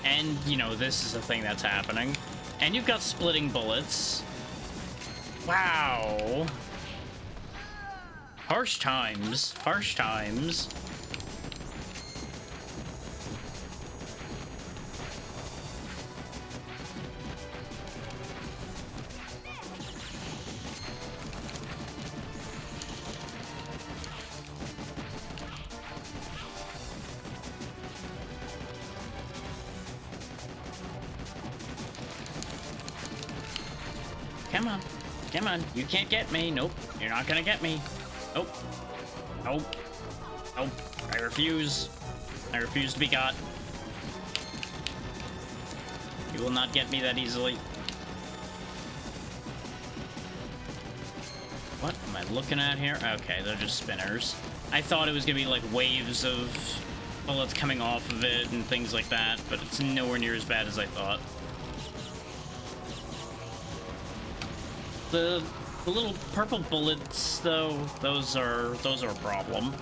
And, you know, this is the thing that's happening. And you've got splitting bullets. Wow. Harsh times. Harsh times. Come on. Come on. You can't get me. Nope. You're not gonna get me. Nope. Nope. Nope. I refuse. I refuse to be got. You will not get me that easily. What am I looking at here? Okay, they're just spinners. I thought it was gonna be like waves of bullets coming off of it and things like that, but it's nowhere near as bad as I thought. The little purple bullets, though, those are a problem.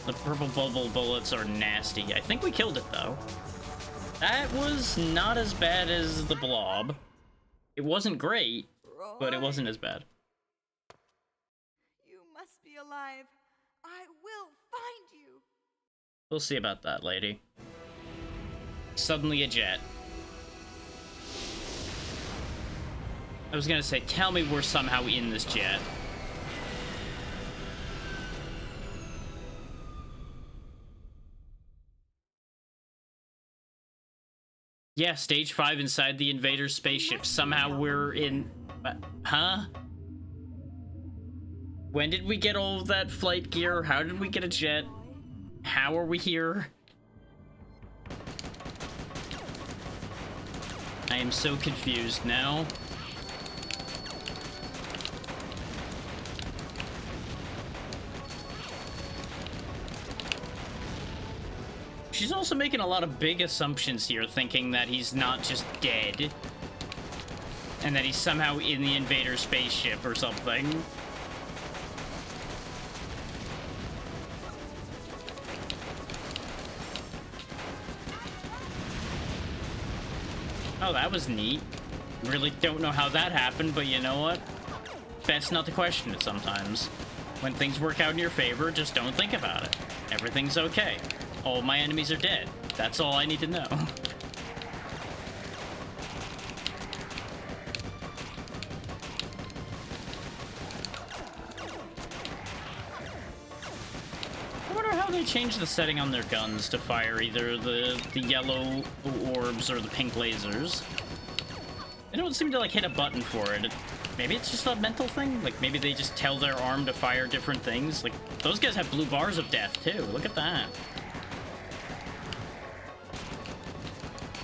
The purple bubble bullets are nasty. I think we killed it, though. That was not as bad as the blob. It wasn't great, but it wasn't as bad. You must be alive. I will find you. We'll see about that, lady. Suddenly a jet. I was gonna say, tell me we're somehow in this jet. Yeah, stage 5 inside the invader spaceship. Somehow we're in... huh? When did we get all of that flight gear? How did we get a jet? How are we here? I am so confused now. She's also making a lot of big assumptions here, thinking that he's not just dead. And that he's somehow in the invader spaceship or something. Oh, that was neat. Really don't know how that happened, but you know what? Best not to question it sometimes. When things work out in your favor, just don't think about it. Everything's okay. All my enemies are dead. That's all I need to know. I wonder how they changed the setting on their guns to fire either the yellow orbs or the pink lasers. They don't seem to, like, hit a button for it. Maybe it's just a mental thing? Like, maybe they just tell their arm to fire different things? Like, those guys have blue bars of death, too. Look at that.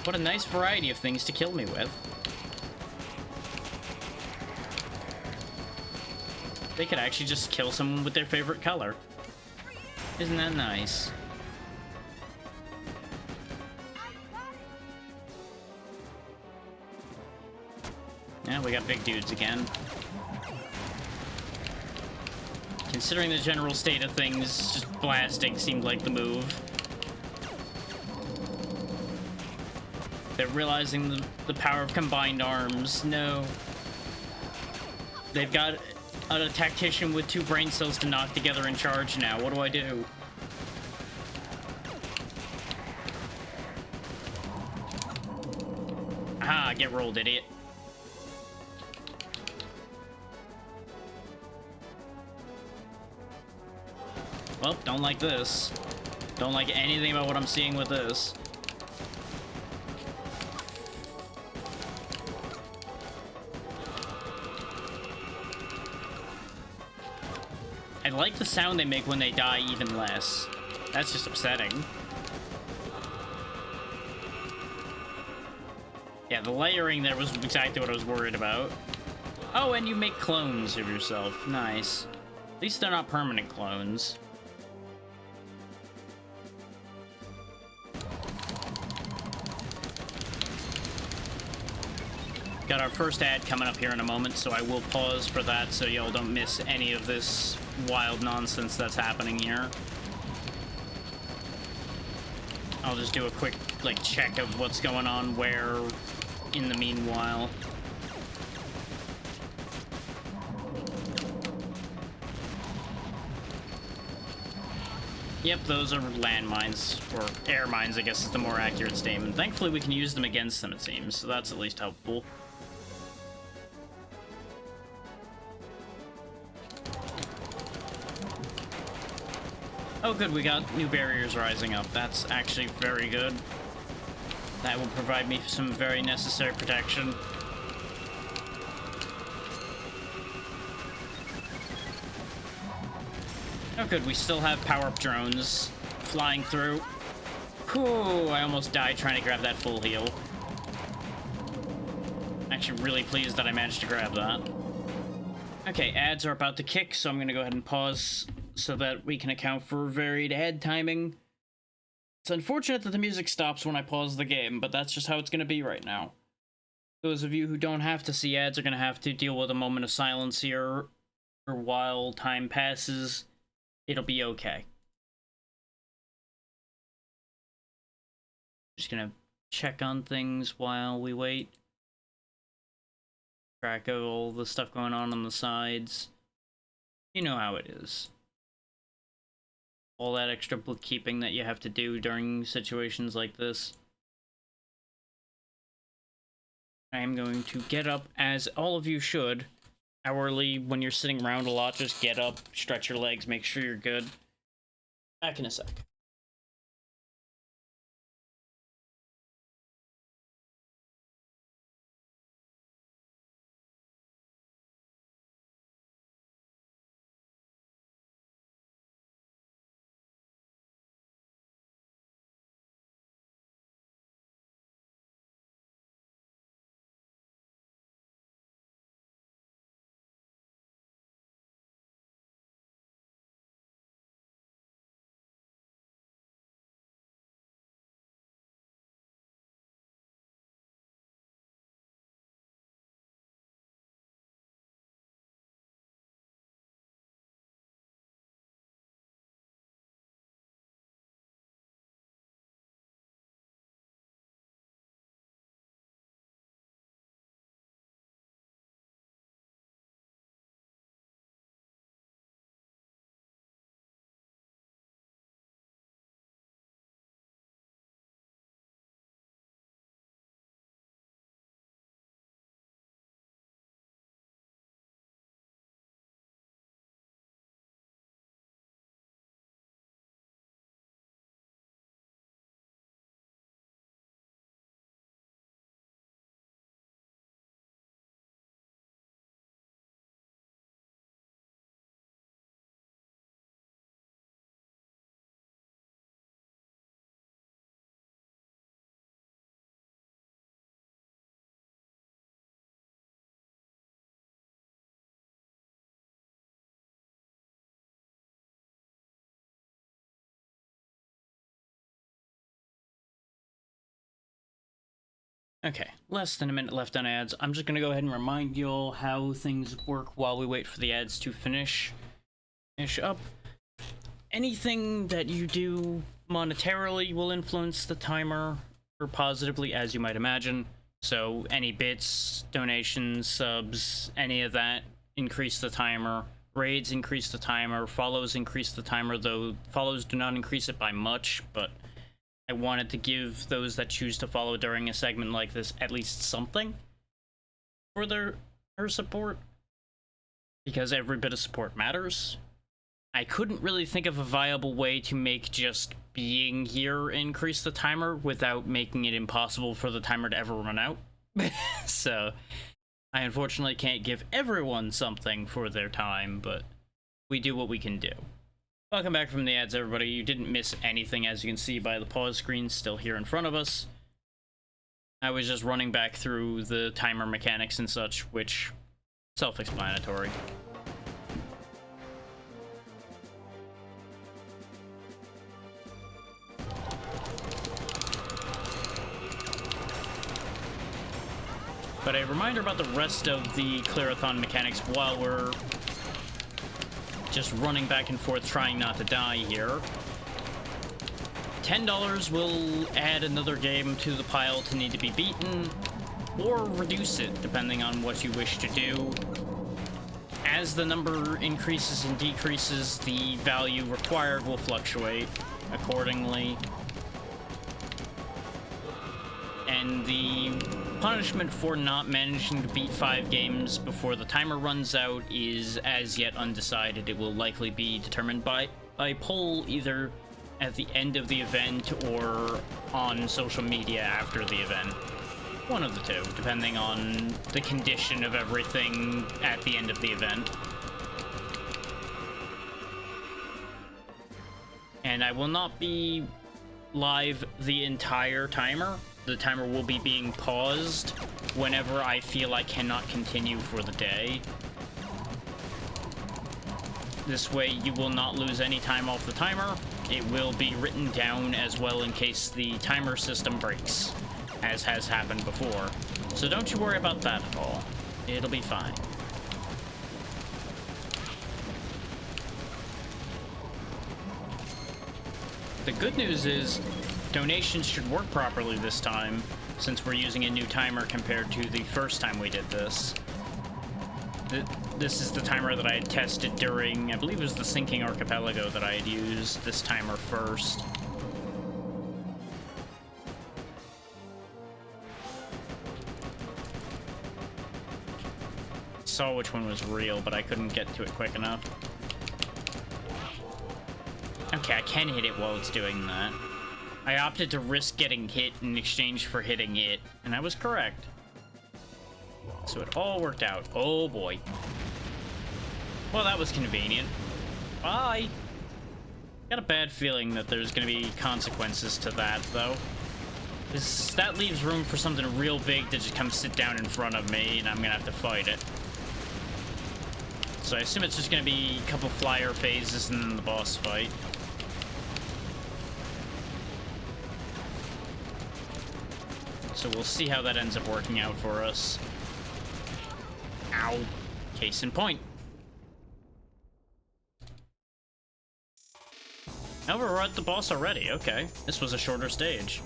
What a nice variety of things to kill me with. They could actually just kill someone with their favorite color. Isn't that nice? Yeah, we got big dudes again. Considering the general state of things, just blasting seemed like the move. They're realizing the power of combined arms. No. They've got a tactician with 2 brain cells to knock together and charge now. What do I do? Aha, get rolled, idiot. Well, don't like this. Don't like anything about what I'm seeing with this. I like the sound they make when they die even less. That's just upsetting. Yeah, the layering there was exactly what I was worried about. Oh, and you make clones of yourself. Nice. At least they're not permanent clones. Got our first ad coming up here in a moment, so I will pause for that so y'all don't miss any of this wild nonsense that's happening here. I'll just do a quick, like, check of what's going on where in the meanwhile. Yep, those are landmines, or air mines, I guess is the more accurate statement. Thankfully, we can use them against them, it seems, so that's at least helpful. Oh good, we got new barriers rising up. That's actually very good. That will provide me some very necessary protection. Oh good, we still have power-up drones flying through. Whew, I almost died trying to grab that full heal. Actually really pleased that I managed to grab that. Okay, ads are about to kick, so I'm gonna go ahead and pause so that we can account for varied ad timing. It's unfortunate that the music stops when I pause the game, but that's just how it's gonna be right now. Those of you who don't have to see ads are gonna have to deal with a moment of silence here for while time passes. It'll be okay. Just gonna check on things while we wait. Track of all the stuff going on the sides. You know how it is. All that extra bookkeeping that you have to do during situations like this. I am going to get up, as all of you should. Hourly, when you're sitting around a lot, just get up, stretch your legs, make sure you're good. Back in a sec. Okay, less than a minute left on ads. I'm just gonna go ahead and remind y'all how things work while we wait for the ads to finish up. Anything that you do monetarily will influence the timer or positively, as you might imagine. So any bits, donations, subs, any of that increase the timer. Raids increase the timer. Follows increase the timer, though follows do not increase it by much, but I wanted to give those that choose to follow during a segment like this at least something for her support, because every bit of support matters. I couldn't really think of a viable way to make just being here increase the timer without making it impossible for the timer to ever run out. So I unfortunately can't give everyone something for their time, but we do what we can do. Welcome back from the ads, everybody. You didn't miss anything, as you can see by the pause screen still here in front of us. I was just running back through the timer mechanics and such, which, self-explanatory. But a reminder about the rest of the clearathon mechanics while we're just running back and forth trying not to die here. $10 will add another game to the pile to need to be beaten, or reduce it, depending on what you wish to do. As the number increases and decreases, the value required will fluctuate accordingly. And the punishment for not managing to beat 5 games before the timer runs out is as yet undecided. It will likely be determined by a poll either at the end of the event or on social media after the event. One of the two, depending on the condition of everything at the end of the event. And I will not be live the entire timer. The timer will be being paused whenever I feel I cannot continue for the day. This way you will not lose any time off the timer. It will be written down as well in case the timer system breaks, as has happened before. So don't you worry about that at all. It'll be fine. The good news is donations should work properly this time, since we're using a new timer compared to the first time we did this. This is the timer that I had tested during, I believe it was the Sinking Archipelago that I had used this timer first. Saw which one was real, but I couldn't get to it quick enough. Okay, I can hit it while it's doing that. I opted to risk getting hit in exchange for hitting it, and I was correct. So it all worked out. Oh boy. Well, that was convenient. Bye! Got a bad feeling that there's gonna be consequences to that, though. That leaves room for something real big to just come sit down in front of me, and I'm gonna have to fight it. So I assume it's just gonna be a couple flyer phases and then the boss fight. So we'll see how that ends up working out for us. Ow. Case in point. Oh, we're at the boss already. Okay. This was a shorter stage.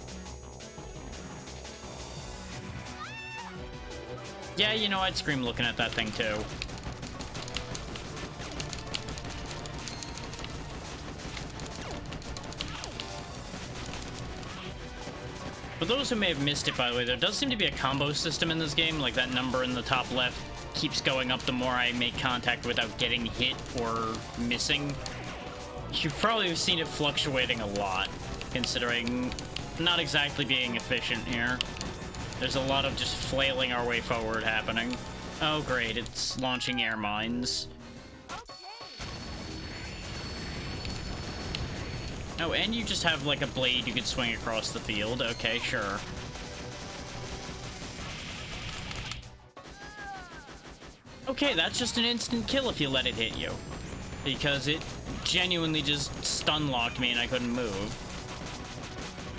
Yeah, you know, I'd scream looking at that thing too. For those who may have missed it, by the way, there does seem to be a combo system in this game. Like, that number in the top left keeps going up the more I make contact without getting hit or missing. You've probably seen it fluctuating a lot, considering not exactly being efficient here. There's a lot of just flailing our way forward happening. Oh, great, it's launching air mines. Oh, and you just have, like, a blade you could swing across the field. Okay, sure. Okay, that's just an instant kill if you let it hit you. Because it genuinely just stun-locked me and I couldn't move.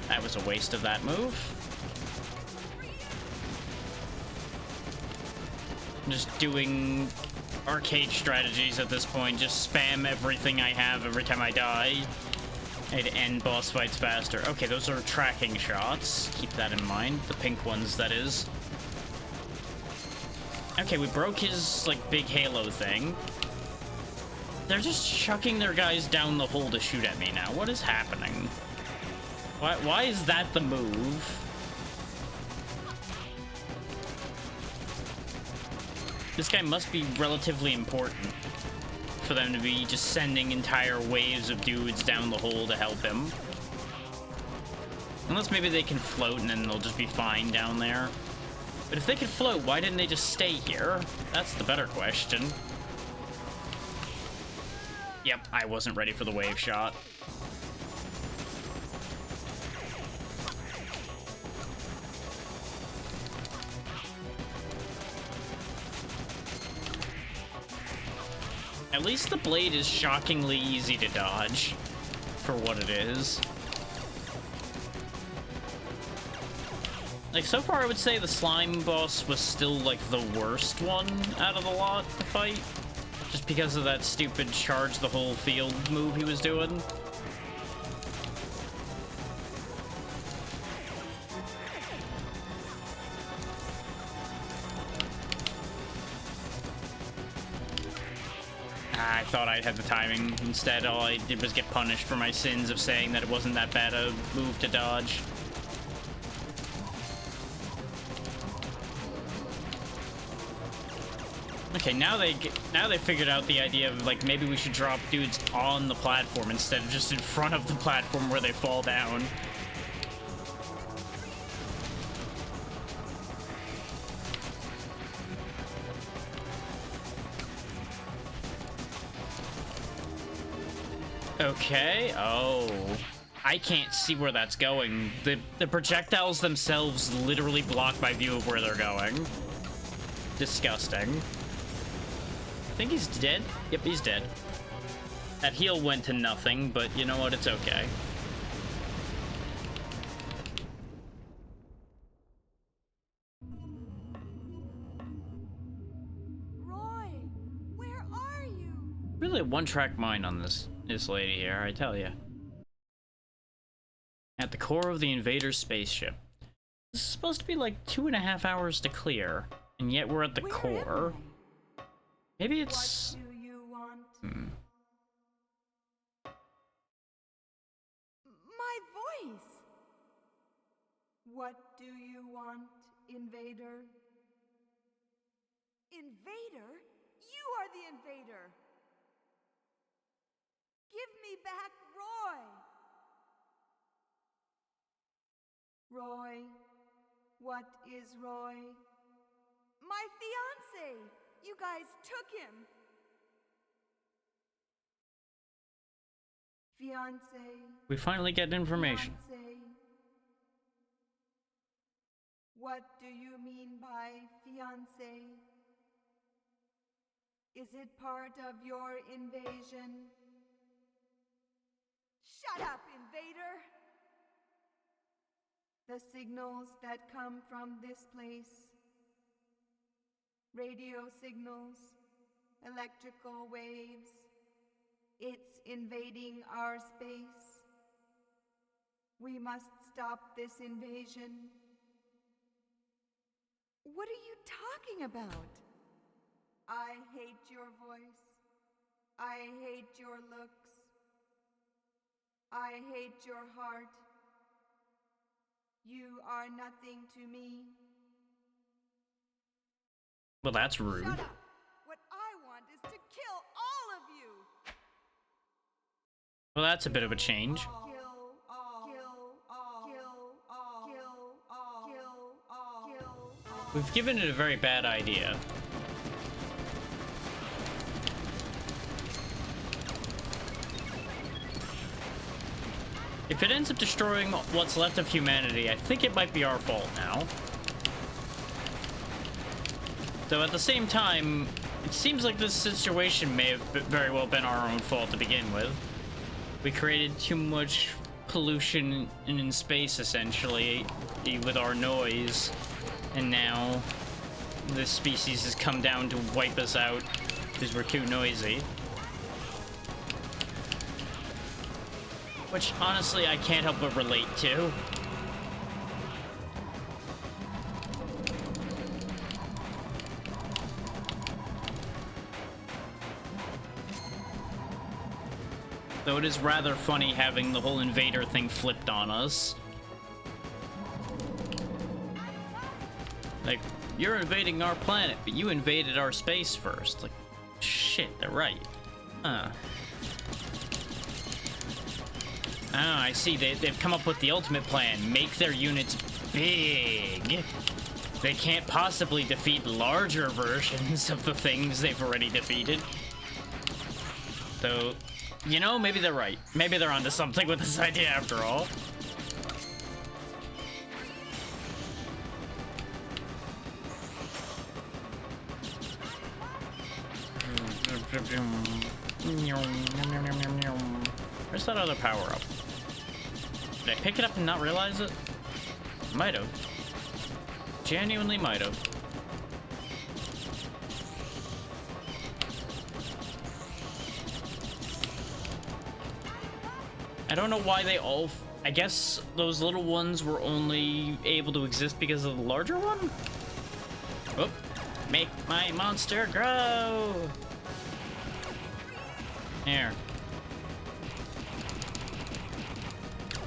That was a waste of that move. just doing arcade strategies at this point. Just spam everything I have every time I die. And end boss fights faster. Okay, those are tracking shots. Keep that in mind. The pink ones, that is. Okay, we broke his, like, big halo thing. They're just chucking their guys down the hole to shoot at me now. What is happening? Why is that the move? This guy must be relatively important for them to be just sending entire waves of dudes down the hole to help him. Unless maybe they can float and then they'll just be fine down there. But if they could float, why didn't they just stay here? That's the better question. Yep, I wasn't ready for the wave shot. At least the blade is shockingly easy to dodge for what it is. Like, so far I would say the slime boss was still, like, the worst one out of the lot to fight. Just because of that stupid charge the whole field move he was doing. I thought I had the timing. Instead, all I did was get punished for my sins of saying that it wasn't that bad a move to dodge. Okay, now they figured out the idea of, like, maybe we should drop dudes on the platform instead of just in front of the platform where they fall down. Okay, oh. I can't see where that's going. The projectiles themselves literally block my view of where they're going. Disgusting. I think he's dead. Yep, he's dead. That heal went to nothing, but you know what? It's okay. Roy, where are you? Really a one-track mind on this lady here, I tell you. At the core of the invader's spaceship. This is supposed to be like 2.5 hours to clear, and yet we're at the core. Maybe it's... What do you want? My voice! What do you want, invader? Invader? You are the invader! Give me back Roy! Roy? What is Roy? My fiancé! You guys took him! Fiancé. We finally get information. Fiancé. What do you mean by fiancé? Is it part of your invasion? Shut up, invader! The signals that come from this place, radio signals, electrical waves, it's invading our space. We must stop this invasion. What are you talking about? I hate your voice. I hate your looks. I hate your heart. You are nothing to me. Well, that's rude. Shut up! What I want is to kill all of you! Well, that's a bit of a change. Kill all. Kill all. Kill all. Kill all. Kill all. Kill all. We've given it a very bad idea. If it ends up destroying what's left of humanity, I think it might be our fault now. Though at the same time, it seems like this situation may have very well been our own fault to begin with. We created too much pollution in space, essentially, with our noise. And now this species has come down to wipe us out because we're too noisy. Which, honestly, I can't help but relate to. Though it is rather funny having the whole invader thing flipped on us. Like, you're invading our planet, but you invaded our space first. Like, shit, they're right. Huh. Ah, I see. They've come up with the ultimate plan. Make their units big. They can't possibly defeat larger versions of the things they've already defeated. So, you know, maybe they're right. Maybe they're onto something with this idea after all. Where's that other power-up? Did I pick it up and not realize it? Might have. Genuinely might have. I don't know why they all... I guess those little ones were only able to exist because of the larger one? Whoop. Make my monster grow! Here.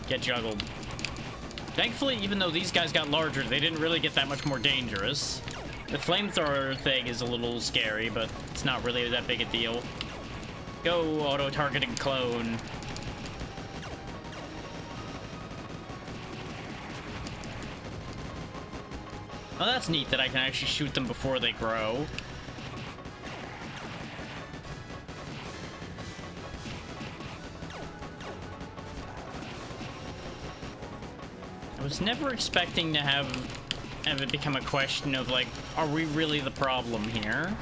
Get juggled. Thankfully, even though these guys got larger, they didn't really get that much more dangerous. The flamethrower thing is a little scary, but it's not really that big a deal. Go, auto-targeting clone. Oh, that's neat that I can actually shoot them before they grow. I was never expecting to have it become a question of, like, are we really the problem here?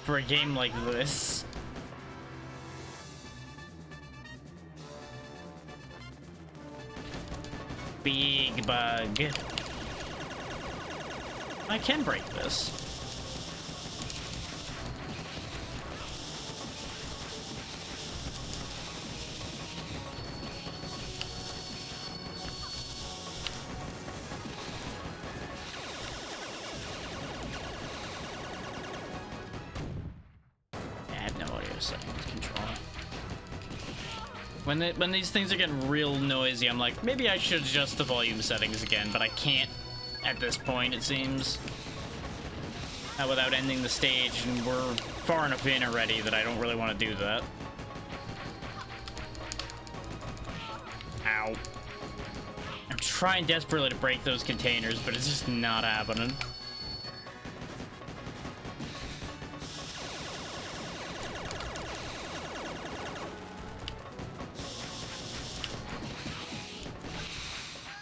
For a game like this. Big bug. I can break this. I have no audio settings control. When these things are getting real noisy, I'm like, maybe I should adjust the volume settings again, but I can't at this point, it seems. Without ending the stage, and we're far enough in already that I don't really want to do that. Ow. I'm trying desperately to break those containers, but it's just not happening.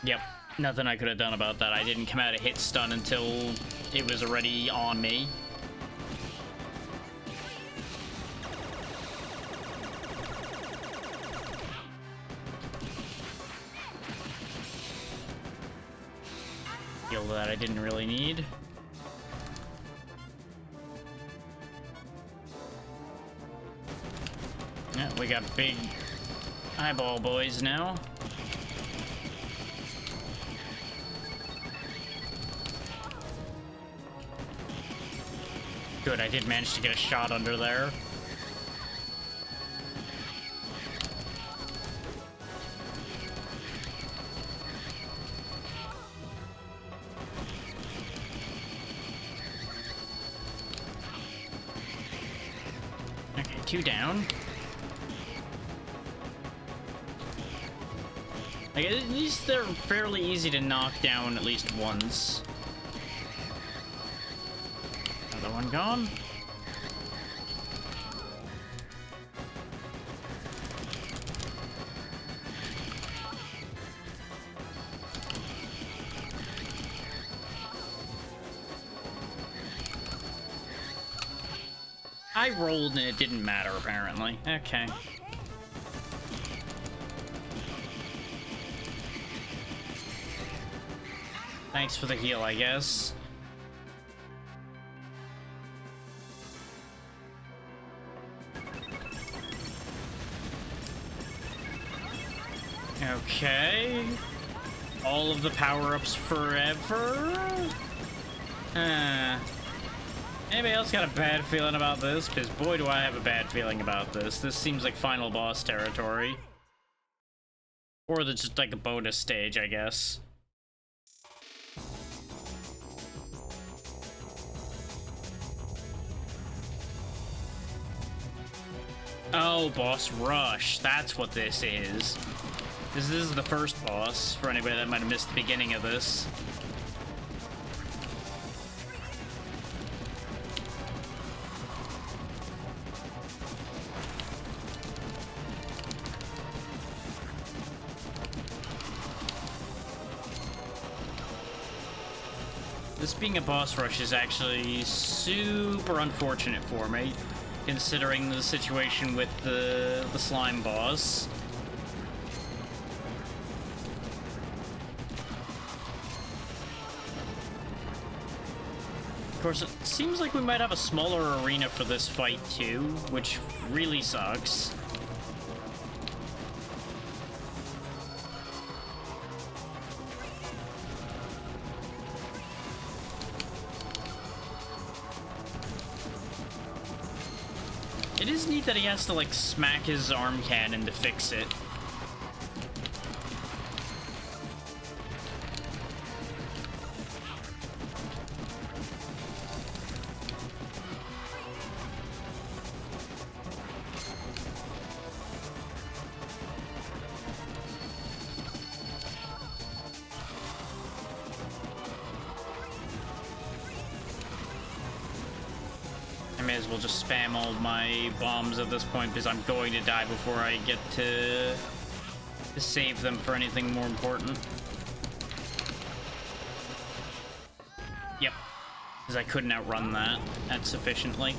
Yep, nothing I could have done about that. I didn't come out of hit stun until it was already on me. Skill that I didn't really need. Yeah, we got big eyeball boys now. Good, I did manage to get a shot under there. Okay, 2 down. Like, at least they're fairly easy to knock down at least once. Another one gone. I rolled and it didn't matter, apparently. Okay. Thanks for the heal, I guess. Okay. All of the power-ups forever? Anybody else got a bad feeling about this? Because boy, do I have a bad feeling about this. This seems like final boss territory. Or just like a bonus stage, I guess. Oh, boss rush. That's what this is. This is the first boss, for anybody that might have missed the beginning of this. This being a boss rush is actually super unfortunate for me, considering the situation with the slime boss. Of course, it seems like we might have a smaller arena for this fight too, which really sucks. It is neat that he has to, like, smack his arm cannon to fix it. I may as well just spam all my bombs at this point because I'm going to die before I get to save them for anything more important. Yep, because I couldn't outrun that sufficiently.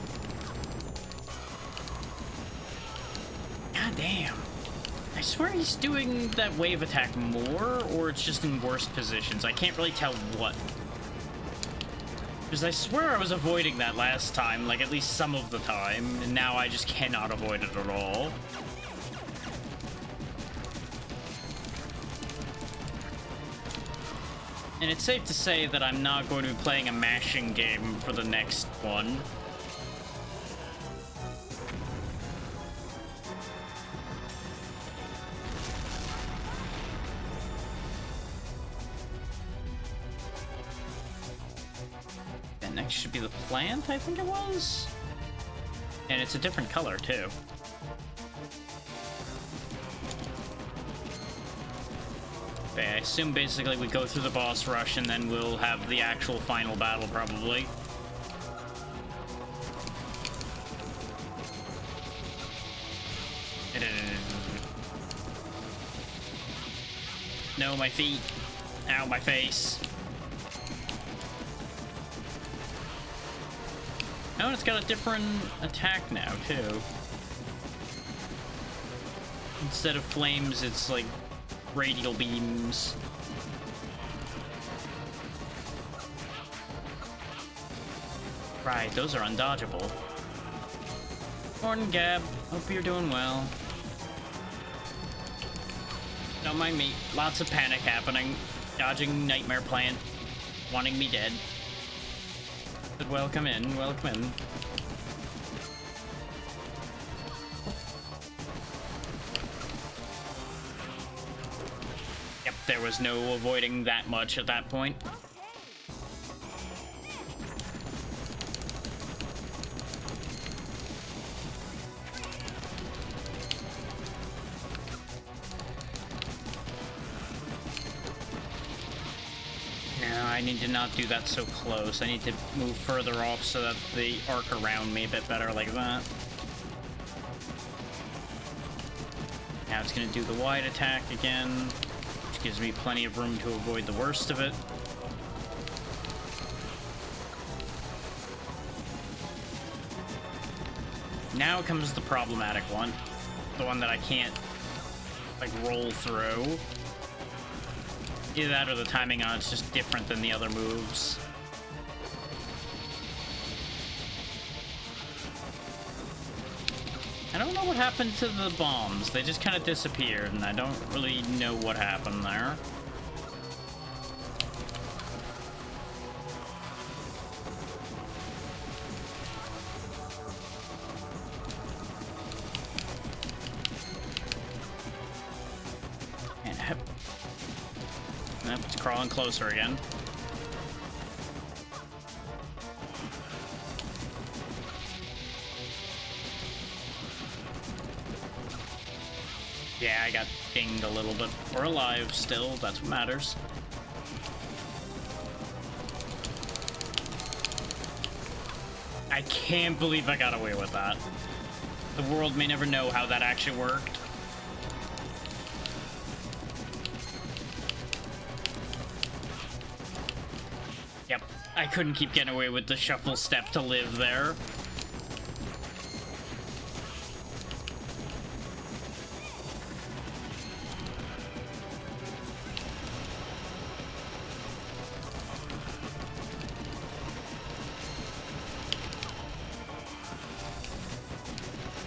God damn. I swear he's doing that wave attack more, or it's just in worse positions. I can't really tell what. Because I swear I was avoiding that last time, like at least some of the time, and now I just cannot avoid it at all. And it's safe to say that I'm not going to be playing a mashing game for the next one. Next should be the plant, I think it was? And it's a different color, too. Okay, I assume basically we go through the boss rush and then we'll have the actual final battle, probably. No, my feet. Ow, my face. Oh, it's got a different attack now, too. Instead of flames, it's like radial beams. Right, those are undodgeable. Morning, Gab. Hope you're doing well. Don't mind me. Lots of panic happening. Dodging Nightmare Plant. Wanting me dead. But welcome in, welcome in. Yep, there was no avoiding that much at that point. I need to not do that so close. I need to move further off so that the arc around me a bit better like that. Now it's going to do the wide attack again, which gives me plenty of room to avoid the worst of it. Now comes the problematic one. The one that I can't, like, roll through. Either that or the timing on it's just different than the other moves. I don't know what happened to the bombs. They just kind of disappeared, and I don't really know what happened there. Nope, it's crawling closer again. Yeah, I got dinged a little bit. We're alive still, that's what matters. I can't believe I got away with that. The world may never know how that actually worked. Yep, I couldn't keep getting away with the shuffle step to live there.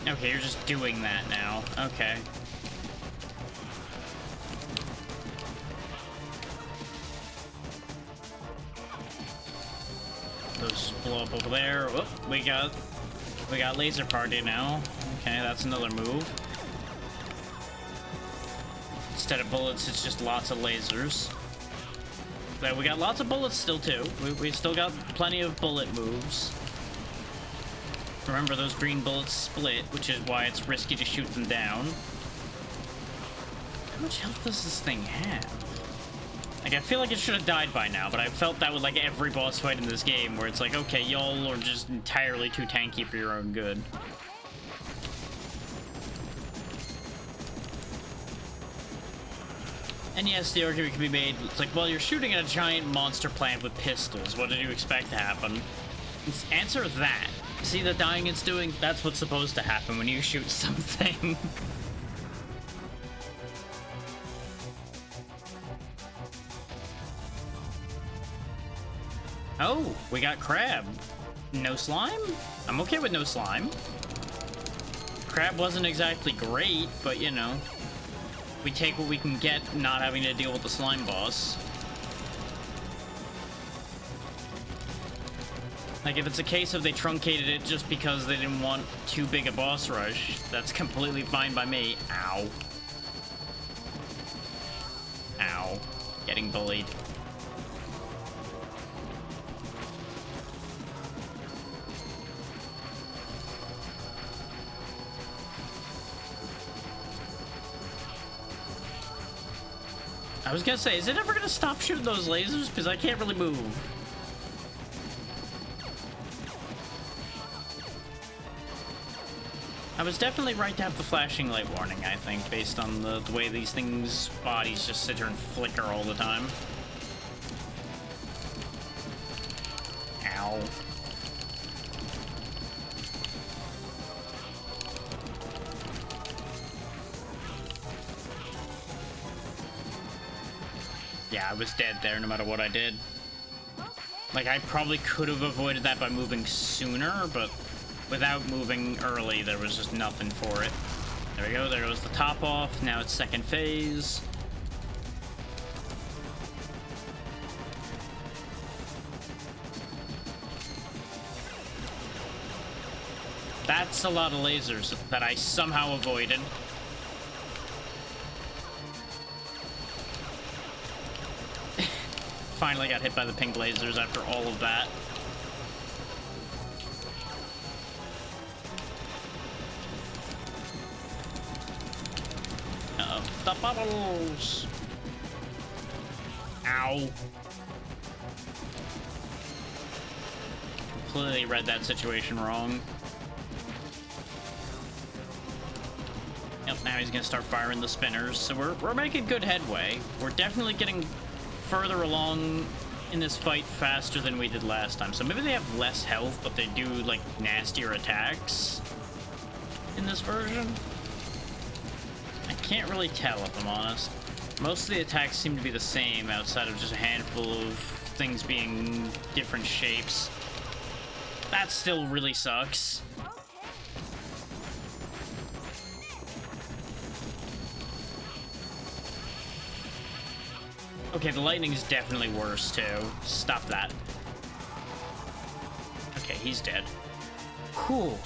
Okay, you're just doing that now. Okay. Those blow up over there. Whoop, we got laser party now. Okay, that's another move. Instead of bullets, it's just lots of lasers. But we got lots of bullets still too. We still got plenty of bullet moves. Remember, those green bullets split, which is why it's risky to shoot them down. How much health does this thing have? Like, I feel like it should have died by now, but I felt that with, like, every boss fight in this game, where it's like, okay, y'all are just entirely too tanky for your own good. And yes, the argument can be made, it's like, well, you're shooting at a giant monster plant with pistols. What did you expect to happen? Answer that. See the dying it's doing? That's what's supposed to happen when you shoot something. Oh, we got crab. No slime? I'm okay with no slime. Crab wasn't exactly great, but you know, we take what we can get not having to deal with the slime boss. Like, if it's a case of they truncated it just because they didn't want too big a boss rush, that's completely fine by me. Ow. Ow. Getting bullied. I was gonna say, is it ever gonna stop shooting those lasers? Because I can't really move. I was definitely right to have the flashing light warning, I think, based on the way these things' bodies just sit here and flicker all the time. Ow. Yeah, I was dead there no matter what I did. Like, I probably could have avoided that by moving sooner, but without moving early, there was just nothing for it. There we go, there goes the top off. Now it's second phase. That's a lot of lasers that I somehow avoided. Finally got hit by the pink lasers after all of that. Uh-oh. The bubbles! Ow. Completely read that situation wrong. Yep, now he's gonna start firing the spinners. So we're making good headway. We're definitely getting further along in this fight faster than we did last time. So maybe they have less health, but they do, like, nastier attacks in this version. I can't really tell, if I'm honest. Most of the attacks seem to be the same, outside of just a handful of things being different shapes. That still really sucks. Okay, the lightning's definitely worse, too. Stop that. Okay, he's dead. Cool.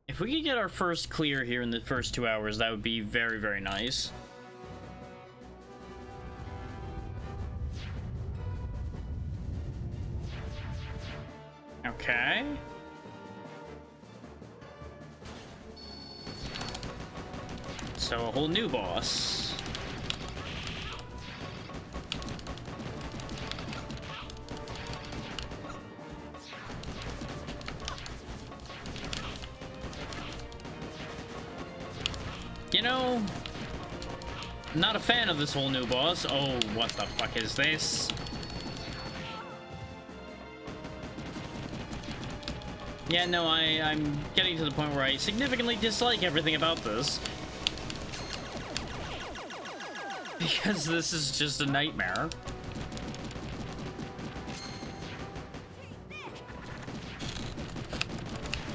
If we could get our first clear here in the first 2 hours, that would be very, very nice. Okay. So a whole new boss. You know, not a fan of this whole new boss. Oh, what the fuck is this? Yeah, no, I'm getting to the point where I significantly dislike everything about this. Because this is just a nightmare.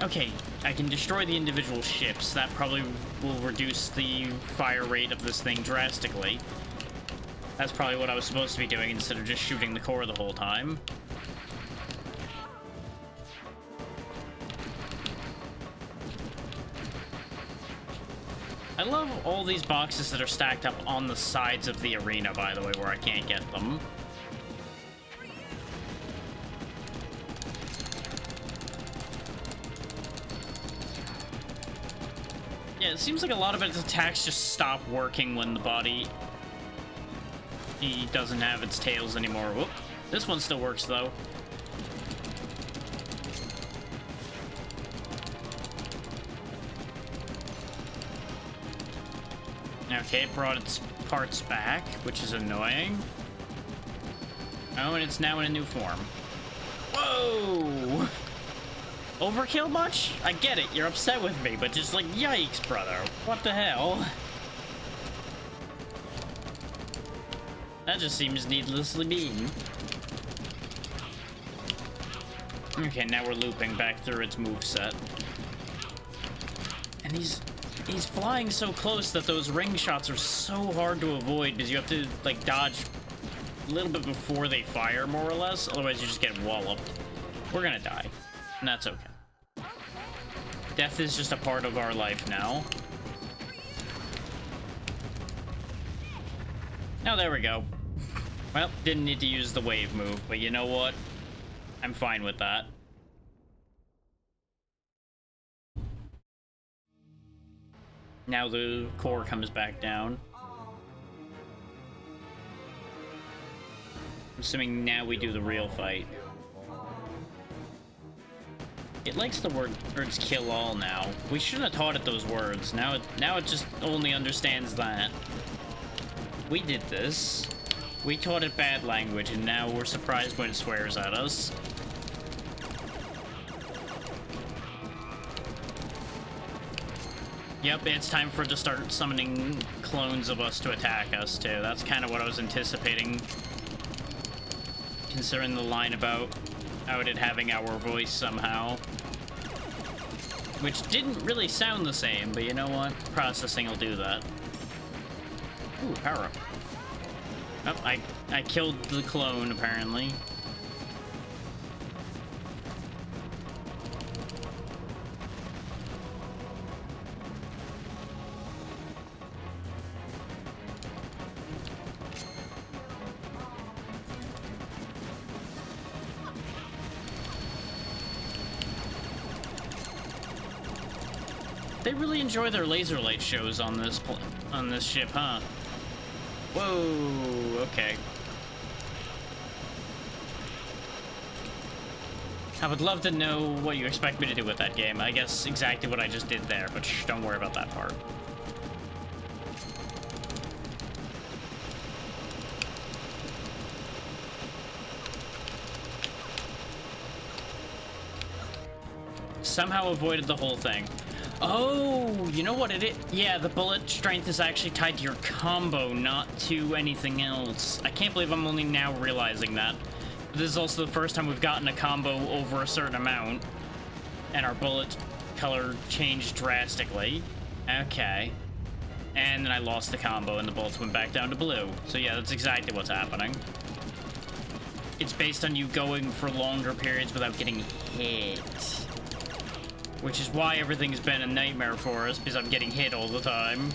Okay, I can destroy the individual ships. That probably will reduce the fire rate of this thing drastically. That's probably what I was supposed to be doing instead of just shooting the core the whole time. I love all these boxes that are stacked up on the sides of the arena, by the way, where I can't get them. Yeah, it seems like a lot of its attacks just stop working when the body doesn't have its tails anymore. Whoop. This one still works, though. Okay, it brought its parts back, which is annoying. Oh, and it's now in a new form. Whoa! Overkill much? I get it, you're upset with me, but just like, yikes, brother. What the hell? That just seems needlessly mean. Okay, now we're looping back through its moveset. And he's flying so close that those ring shots are so hard to avoid because you have to, like, dodge a little bit before they fire, more or less. Otherwise, you just get walloped. We're gonna die. And that's okay. Death is just a part of our life now. Oh, there we go. Well, didn't need to use the wave move, but you know what? I'm fine with that. Now the core comes back down. I'm assuming now we do the real fight. It likes the words kill all now. We shouldn't have taught it those words. Now it just only understands that. We did this. We taught it bad language, and now we're surprised when it swears at us. Yep, it's time for it to start summoning clones of us to attack us, too. That's kind of what I was anticipating, considering the line about it having our voice somehow. Which didn't really sound the same, but you know what? Processing will do that. Ooh, power up. Oh, I killed the clone, apparently. They really enjoy their laser light shows on this ship, huh? Whoa, okay. I would love to know what you expect me to do with that game. I guess exactly what I just did there, but shh, don't worry about that part. Somehow avoided the whole thing. Oh, you know what it is? Yeah, the bullet strength is actually tied to your combo, not to anything else. I can't believe I'm only now realizing that. But this is also the first time we've gotten a combo over a certain amount, and our bullet color changed drastically. Okay. And then I lost the combo, and the bullets went back down to blue. So yeah, that's exactly what's happening. It's based on you going for longer periods without getting hit. Which is why everything's been a nightmare for us, because I'm getting hit all the time.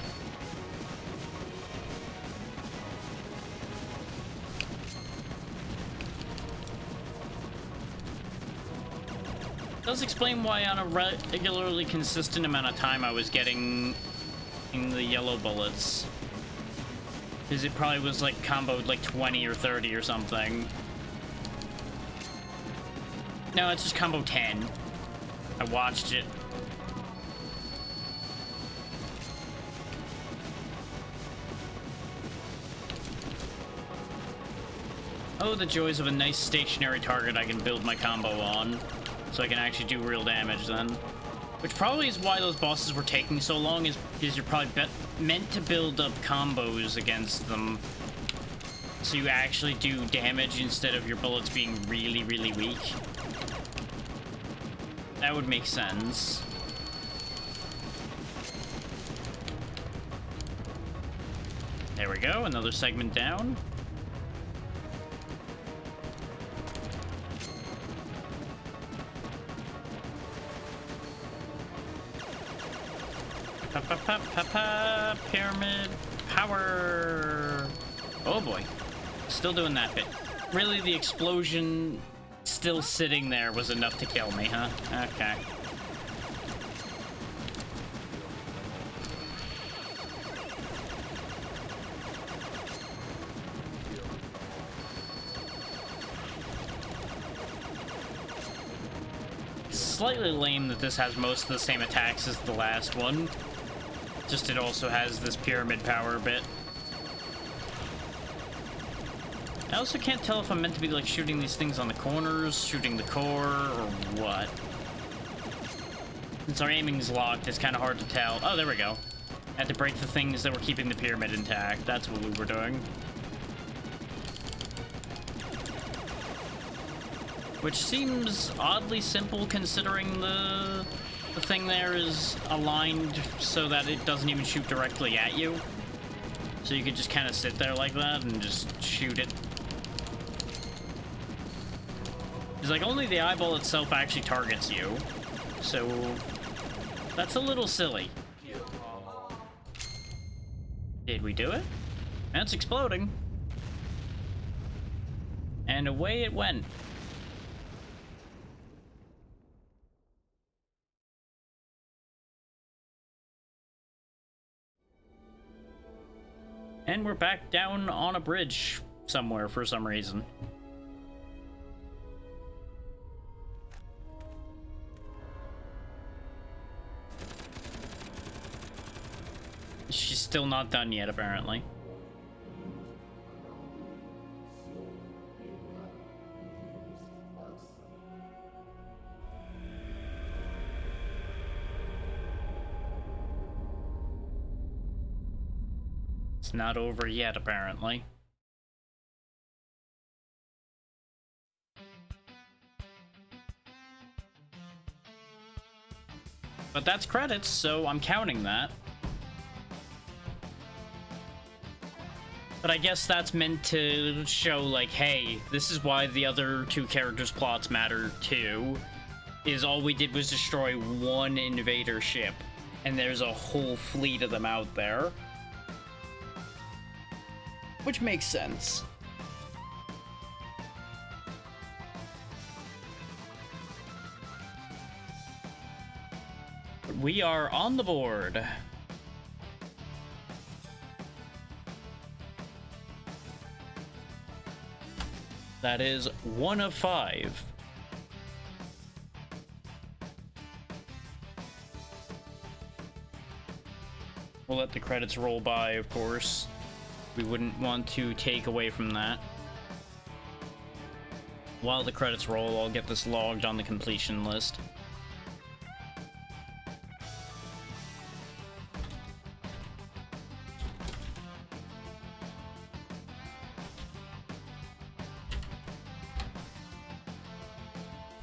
Does explain why on a regularly consistent amount of time I was getting in the yellow bullets. Because it probably was like comboed like 20 or 30 or something. No, it's just combo 10. I watched it. Oh, the joys of a nice stationary target I can build my combo on. So I can actually do real damage then. Which probably is why those bosses were taking so long, is because you're probably meant to build up combos against them. So you actually do damage instead of your bullets being really, really weak. That would make sense. There we go, another segment down. Pyramid power. Oh boy. Still doing that bit. Really, the explosion still sitting there was enough to kill me, huh? Okay. It's slightly lame that this has most of the same attacks as the last one. Just it also has this pyramid power bit. I also can't tell if I'm meant to be like shooting these things on the corners, shooting the core, or what. Since our aiming's locked, it's kind of hard to tell. Oh, there we go. I had to break the things that were keeping the pyramid intact. That's what we were doing. Which seems oddly simple considering the thing there is aligned so that it doesn't even shoot directly at you. So you could just kind of sit there like that and just shoot it. It's like only the eyeball itself actually targets you. So that's a little silly. Did we do it? That's exploding. And away it went. And we're back down on a bridge somewhere for some reason. She's still not done yet, apparently. It's not over yet, apparently. But that's credits, so I'm counting that. But I guess that's meant to show, like, hey, this is why the other two characters' plots matter too. Is all we did was destroy one invader ship, and there's a whole fleet of them out there. Which makes sense. We are on the board. That is 1 of 5. We'll let the credits roll by, of course. We wouldn't want to take away from that. While the credits roll, I'll get this logged on the completion list.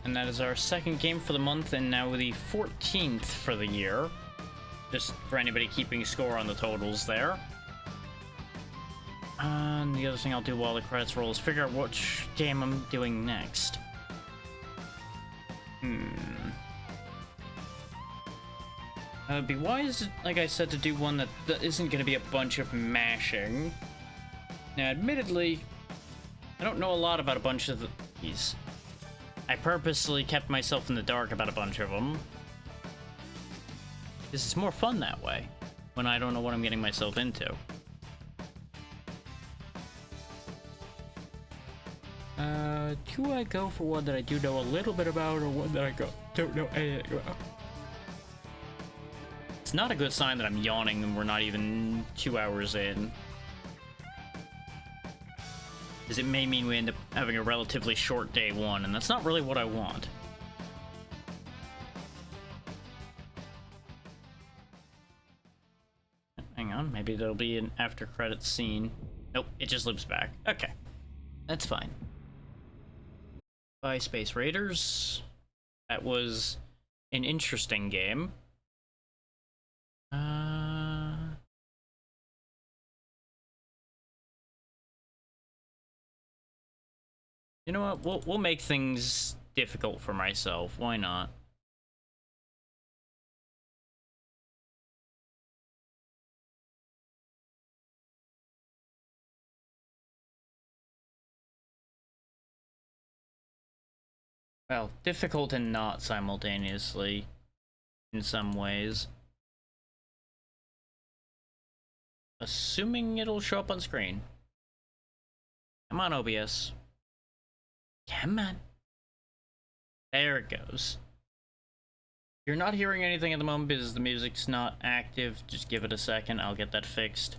And that is our second game for the month, and now the 14th for the year. Just for anybody keeping score on the totals there. And the other thing I'll do while the credits roll is figure out which game I'm doing next. It'd be wise, like I said, to do one that isn't going to be a bunch of mashing. Now, admittedly, I don't know a lot about a bunch of these. I purposely kept myself in the dark about a bunch of them. This is more fun that way, when I don't know what I'm getting myself into. Do I go for one that I do know a little bit about, or one that I don't know anything about? It's not a good sign that I'm yawning and we're not even 2 hours in. Because it may mean we end up having a relatively short day one, and that's not really what I want. Hang on, maybe there'll be an after credits scene. Nope, it just loops back. Okay, that's fine. By Space Raiders. That was an interesting game. You know what? We'll make things difficult for myself. Why not? Well, difficult and not simultaneously, in some ways. Assuming it'll show up on screen. Come on, OBS. Come on. There it goes. You're not hearing anything at the moment because the music's not active. Just give it a second. I'll get that fixed.